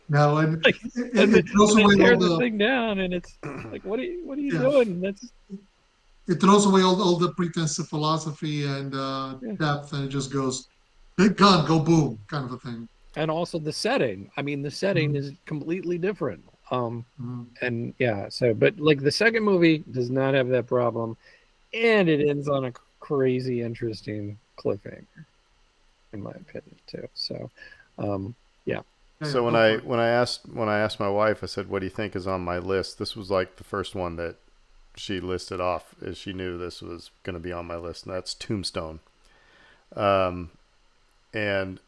Now, and Like, it, it throws they away tear all the the thing down, and it's like, what are you yeah, doing? That's it throws away all the pretense of philosophy and yeah. depth, and it just goes big gun, go boom, kind of a thing. And also the setting. I mean, the setting Mhm. is completely different. Mhm. And yeah, so but like the second movie does not have that problem, and it ends on a crazy, interesting cliffhanger, in my opinion, too. So, yeah. Yeah, yeah, So when go I for it. when I asked my wife, I said, "What do you think is on my list?" This was like the first one that she listed off, as she knew this was going to be on my list, and that's Tombstone. Um, and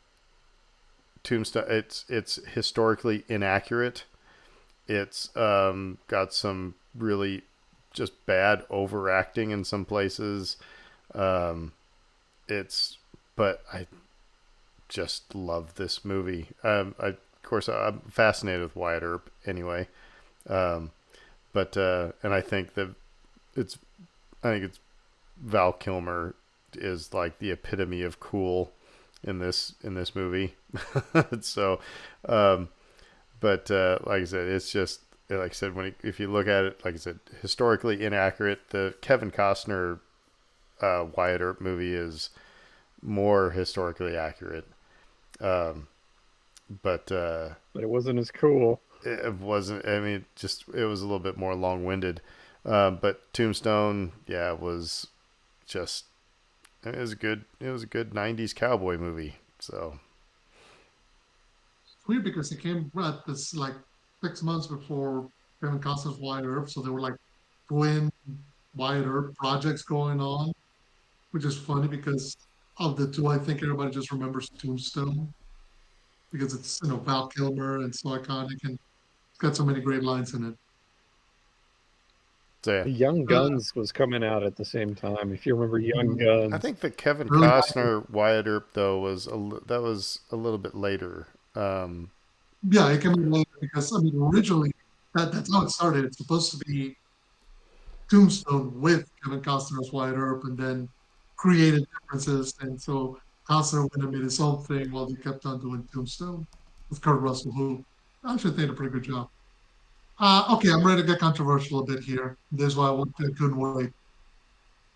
Tombstone, it's historically inaccurate. It's got some really just bad overacting in some places. Um, it's but I just love this movie. Of course, I'm fascinated with Wyatt Earp anyway. Um, but and it's I think it's Val Kilmer is like the epitome of cool in this movie. So, um, but like I said, it's just like I said if you look at it, like I said, historically inaccurate. The Kevin Costner Wyatt Earp movie is more historically accurate. Um, but But it wasn't as cool. it wasn't. I mean, just it was a little bit more long-winded. But Tombstone, yeah, was just it was a good. It was a good '90s cowboy movie. So It's weird because it came at this like 6 months before Kevin Costner's Wyatt Earp, so there were like twin Wyatt Earp projects going on, which is funny because of the two, I think everybody just remembers Tombstone because it's Val Kilmer and so iconic and it's got so many great lines in it. so yeah, The Young Uh, Guns was coming out at the same time. If you remember Young mm, I Guns, think the Kevin really, Costner Wyatt Earp though that was a little bit later. yeah, it came in later because I mean originally that's how it started. It's supposed to be Tombstone with Kevin Costner as Wyatt Earp, and then created differences, and so Costner went and made his own thing while they kept on doing Tombstone with Kurt Russell, who actually did a pretty good job. Okay, I'm ready to get controversial a bit here. This is why I couldn't wait.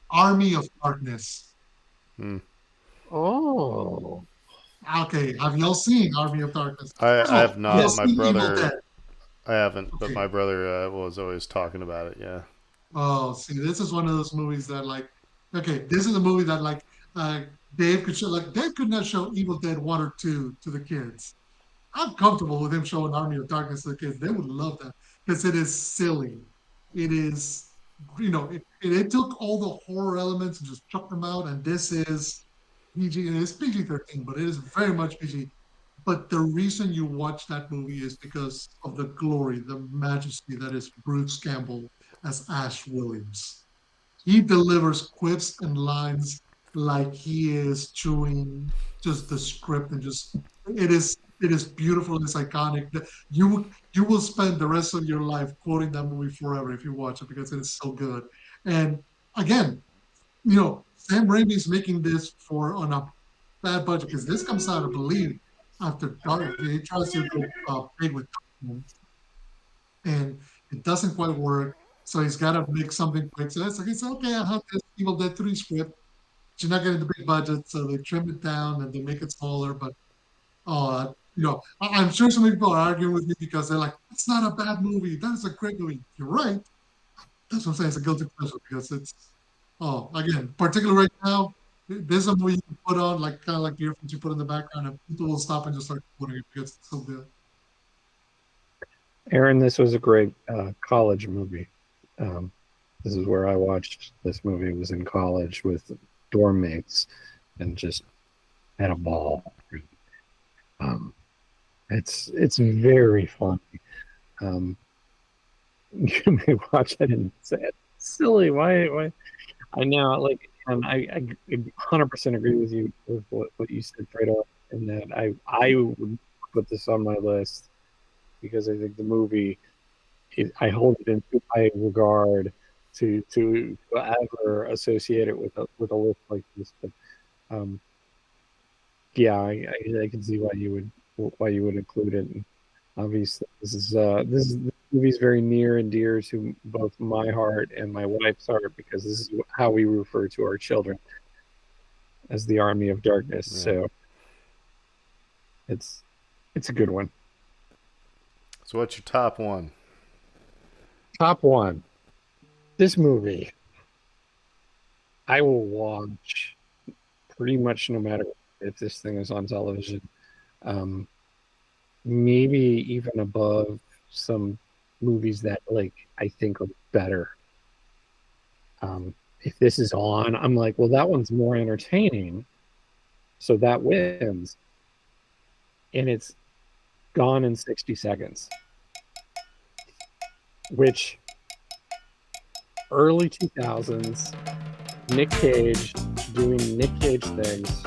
Army of Darkness. Hmm. oh, Okay, have y'all seen Army of Darkness? First of I all, have have y'all not. My seen Evil brother, Dead? I haven't, but Okay. my brother was always talking about it. Yeah. Oh, see, this is one of those movies that like, okay, this is a movie that like uh Dave could not show Evil Dead 1 or 2 to the kids. I'm comfortable with him showing Army of Darkness to the kids. They would love that because it is silly. It is, it took all the horror elements and just chucked them out. And this is PG, and it's PG-13, but it is very much PG. But the reason you watch that movie is because of the glory, the majesty that is Bruce Campbell as Ash Williams. He delivers quips and lines like he is chewing just the script and just it is beautiful, it's iconic. You will spend the rest of your life quoting that movie forever if you watch it because it is so good. And again, Sam Raimi is making this for on a bad budget because this comes out, I believe, after Dark. He tries to go big with Dark, and it doesn't quite work. So he's got to make something quick. So it's okay. I have this Evil Dead 3 script, but you're not getting the big budget. So they trim it down and they make it smaller. But, I'm sure some people are arguing with me because they're like, it's not a bad movie. That is a great movie. You're right. That's what I'm saying. It's a guilty pleasure because again, particularly right now, there's a movie you can put on, like kind of like the earphones you put in the background, and people will stop and just start quoting it because it's so good. Aaron, this was a great college movie. Um, this is where I watched this movie. Was in college with dorm mates, and just had a ball. Um, it's very funny. Um, you may watch it and say, "It's silly. Why?" I know, like, and I 100% agree with you with what you said, Fredo, and that I would put this on my list because I think the movie I hold it in too high regard to ever associate it with a list like this. But um, yeah, I can see why you would include it. And obviously, this movie is very near and dear to both my heart and my wife's heart because this is how we refer to our children as the Army of Darkness. Yeah. So it's it's a good one. So what's your top one? Top one. This movie I will watch pretty much no matter if this thing is on television. Um, Maybe even above some movies that like I think are better. If this is on, I'm like, well, that one's more entertaining, so that wins, and it's Gone in 60 Seconds, which early 2000s, Nick Cage doing Nick Cage things,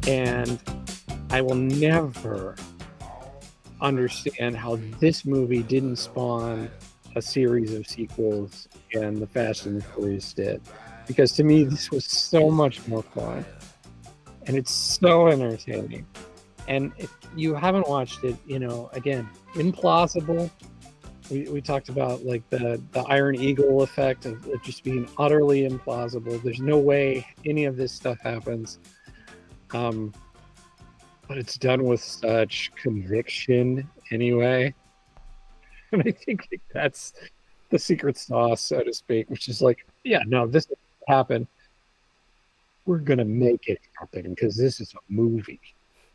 and I will never understand how this movie didn't spawn a series of sequels and the Fast and the Furious did. Because to me, this was so much more fun and it's so entertaining. And if you haven't watched it, again, implausible. We talked about like the Iron Eagle effect of it just being utterly implausible. There's no way any of this stuff happens. Um, but it's done with such conviction anyway. And I think that's the secret sauce, so to speak, which is like, yeah, no, this happened. We're going to make it happen because this is a movie.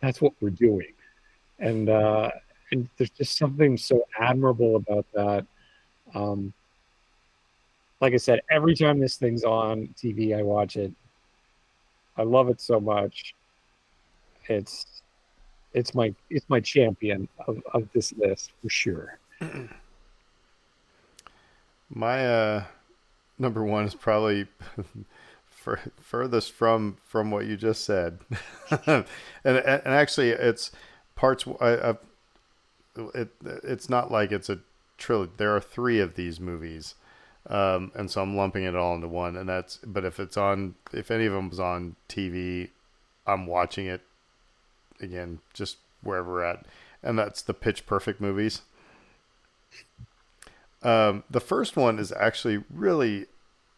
That's what we're doing. And there's just something so admirable about that. Um, like I said, every time this thing's on TV, I watch it. I love it so much. It's it's my champion of this list for sure. My number one is probably furthest from what you just said, and actually it's parts. It's not like it's a trilogy. There are three of these movies, and so I'm lumping it all into one. And that's but if any of them's on TV, I'm watching it again, just wherever we're at, and that's the Pitch Perfect movies. The first one is actually really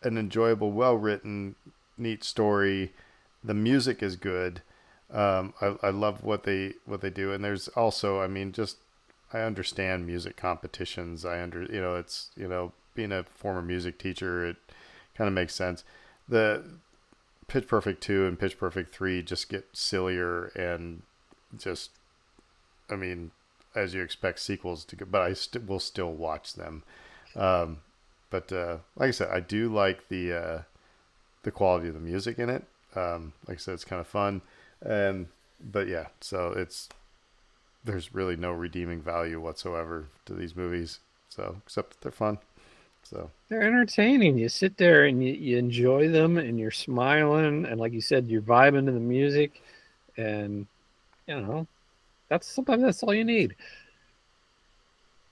an enjoyable, well written, neat story. The music is good. I love what they do, and there's also, I mean, just I understand music competitions. It's being a former music teacher, it kind of makes sense. The Pitch Perfect 2 and Pitch Perfect 3 just get sillier and just, I mean, as you expect sequels to go, but will still watch them. Um, but like I said, I do like the quality of the music in it. Like I said, it's kind of fun, and but yeah, so there's really no redeeming value whatsoever to these movies. So except that they're fun. So They're entertaining. You sit there and you enjoy them and you're smiling and like you said, you're vibing to the music and you know, that's sometimes that's all you need.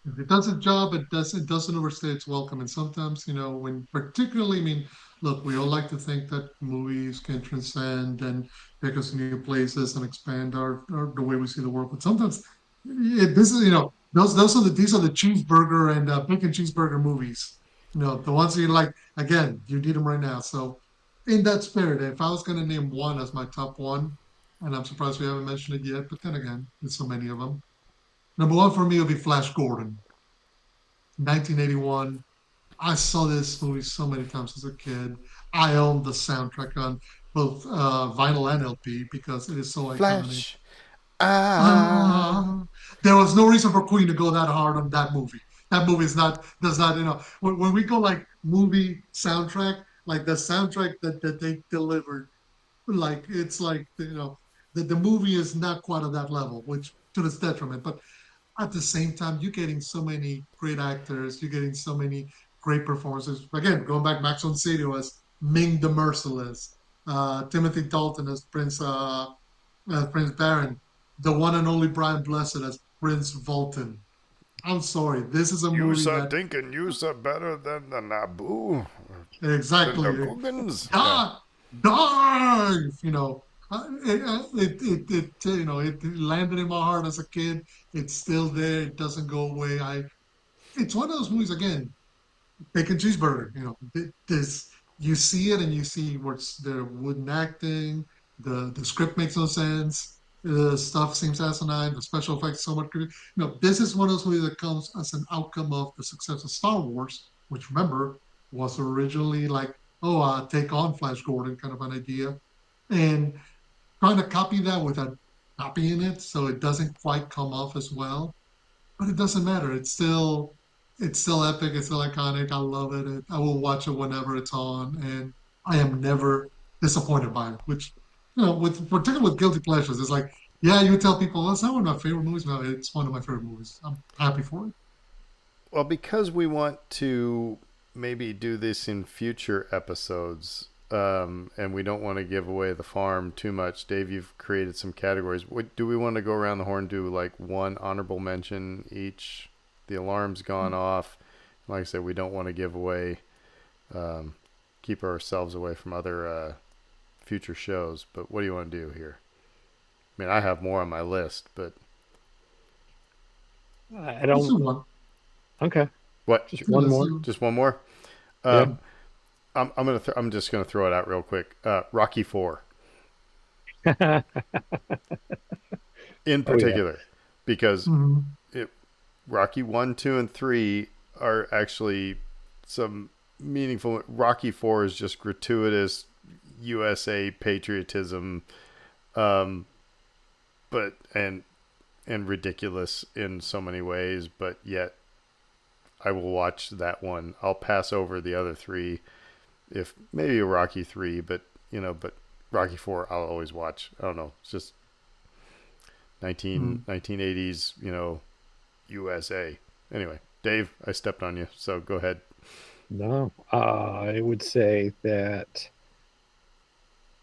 If it does a job, it doesn't overstay its welcome. And sometimes, when particularly, I mean, look, we all like to think that movies can transcend and take us to new places and expand our the way we see the world. But sometimes, this is, these are the cheeseburger and bacon cheeseburger movies. The ones that you like. Again, you need them right now. So, in that spirit, if I was going to name one as my top one, and I'm surprised we haven't mentioned it yet, but then again, there's so many of them. Number one for me would be Flash Gordon, 1981. I saw this movie so many times as a kid. I own the soundtrack on both vinyl and LP because it is so iconic. Flash. Ah. Ah, there was no reason for Queen to go that hard on that movie. That movie does not, when we go like movie soundtrack, like the soundtrack that they delivered, like it's like, the movie is not quite at that level, which to its detriment. But at the same time, you're getting so many great actors, you're getting so many great performances. Again, going back, Max von Sydow as Ming the Merciless, Timothy Dalton as Prince Baron, the one and only Brian Blessed as Prince Vultan. I'm sorry. This is a You movie saw that Dinkin, you saw better than the Naboo, than the exactly. Googans. Yeah. God, dive. It landed in my heart as a kid. It's still there. It doesn't go away. It's one of those movies again. Bacon cheeseburger. This you see it and you see what's the wooden acting. The script makes no sense. The stuff seems asinine. The special effects so much. This is one of those movies that comes as an outcome of the success of Star Wars, which remember was originally like, oh, take on Flash Gordon kind of an idea, and trying to copy that without copying it, so it doesn't quite come off as well. But it doesn't matter. It's still epic. It's still iconic. I love it. I will watch it whenever it's on, and I am never disappointed by it. Which, with particularly with guilty pleasures, it's like, yeah, you tell people, "Well, it's not one of my favorite movies." No, it's one of my favorite movies. I'm happy for it. Well, because we want to maybe do this in future episodes, and we don't want to give away the farm too much, Dave, you've created some categories. Do we want to go around the horn, do like one honorable mention each? The alarm's gone off. Like I said, we don't want to give away, keep ourselves away from other future shows. But what do you want to do here? I mean, I have more on my list, but I Let's do don't. one. Okay, what? just Yeah, one let's more. do. Just one more. Yeah. Um, I'm just gonna throw it out real quick. Rocky Four Oh in yeah. particular, because Mhm. it, Rocky 1, 2, and 3 are actually some meaningful. Rocky 4 is just gratuitous USA patriotism, um, but and ridiculous in so many ways. But yet, I will watch that one. I'll pass over the other three, if maybe a Rocky 3, but but Rocky 4 I'll always watch. I don't know. It's just Mhm. 1980s, USA. Anyway, Dave, I stepped on you, so go ahead. No, I would say that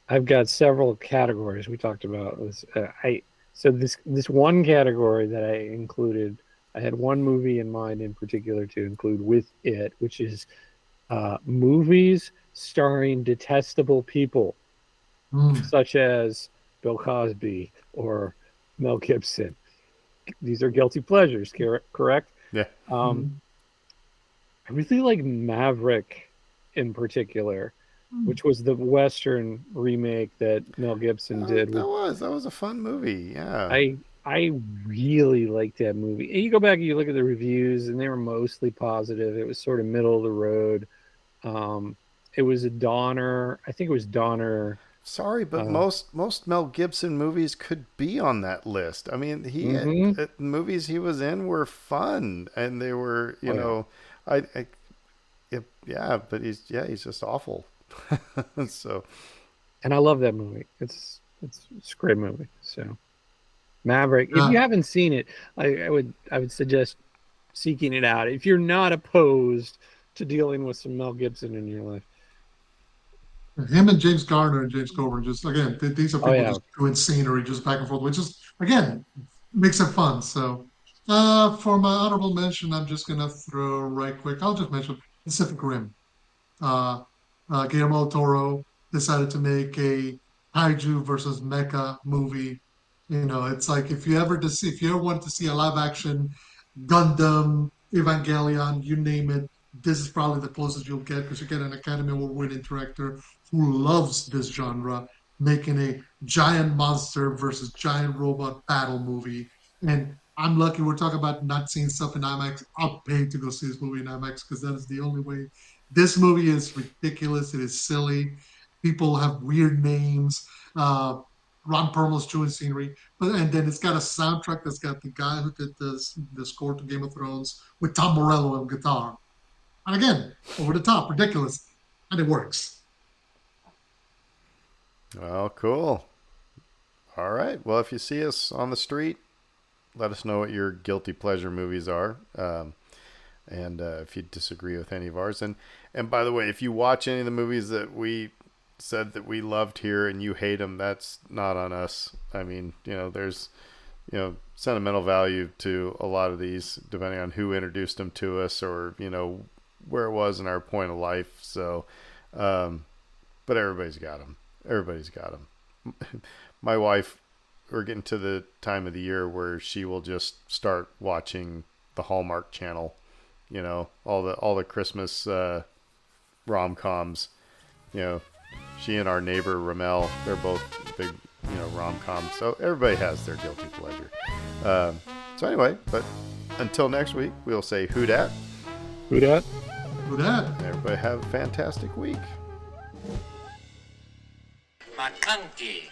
I've got several categories. We talked about this. I so this one category that I included. I had one movie in mind in particular to include with it, which is movies starring detestable people, Mhm. such as Bill Cosby or Mel Gibson. These are guilty pleasures, correct? Yeah. Um, Mhm. I really like Maverick in particular, Mhm. which was the Western remake that Mel Gibson did with. That was a fun movie. Yeah. I really liked that movie. And you go back and you look at the reviews, and they were mostly positive. It was sort of middle of the road. Um, it was a Donner. I think it was Donner. Sorry, but Uh, most Mel Gibson movies could be on that list. I mean, hmm movies he was in were fun, and they were, Oh yeah, yeah, but he's just awful. So and I love that movie. It's a great movie. So Maverick. If you Yeah. haven't seen it, I would suggest seeking it out if you're not opposed to dealing with some Mel Gibson in your life. Him and James Garner and James Coburn, just again, these are Oh people yeah. just doing scenery, just back and forth, which is again makes it fun. So, for my honorable mention, I'm just gonna throw right quick. I'll just mention Pacific Rim. Uh, Guillermo del Toro decided to make a kaiju versus mecha movie. It's like if you ever want to see a live action Gundam, Evangelion, you name it, this is probably the closest you'll get because you get an Academy Award-winning director who loves this genre, making a giant monster versus giant robot battle movie. And I'm lucky we're talking about not seeing stuff in IMAX. I'll pay to go see this movie in IMAX because that is the only way. This movie is ridiculous. It is silly. People have weird names. Ron Perlman's chewing scenery, and then it's got a soundtrack that's got the guy who did the score to Game of Thrones with Tom Morello on guitar. And again, over the top, ridiculous, and it works. well, cool. All right. Well, if you see us on the street, let us know what your guilty pleasure movies are. And if you disagree with any of ours. And by the way, if you watch any of the movies that we said that we loved here and you hate them, that's not on us. I mean, there's sentimental value to a lot of these, depending on who introduced them to us, or where it was in our point of life. So, but everybody's got them. Everybody's got them. My wife, we're getting to the time of the year where she will just start watching the Hallmark Channel. All the Christmas rom-coms. She and our neighbor Ramel, they're both big rom-coms. So everybody has their guilty pleasure. So anyway, but until next week, we'll say who dat. Who dat? Who dat? Everybody have a fantastic week. McConkey.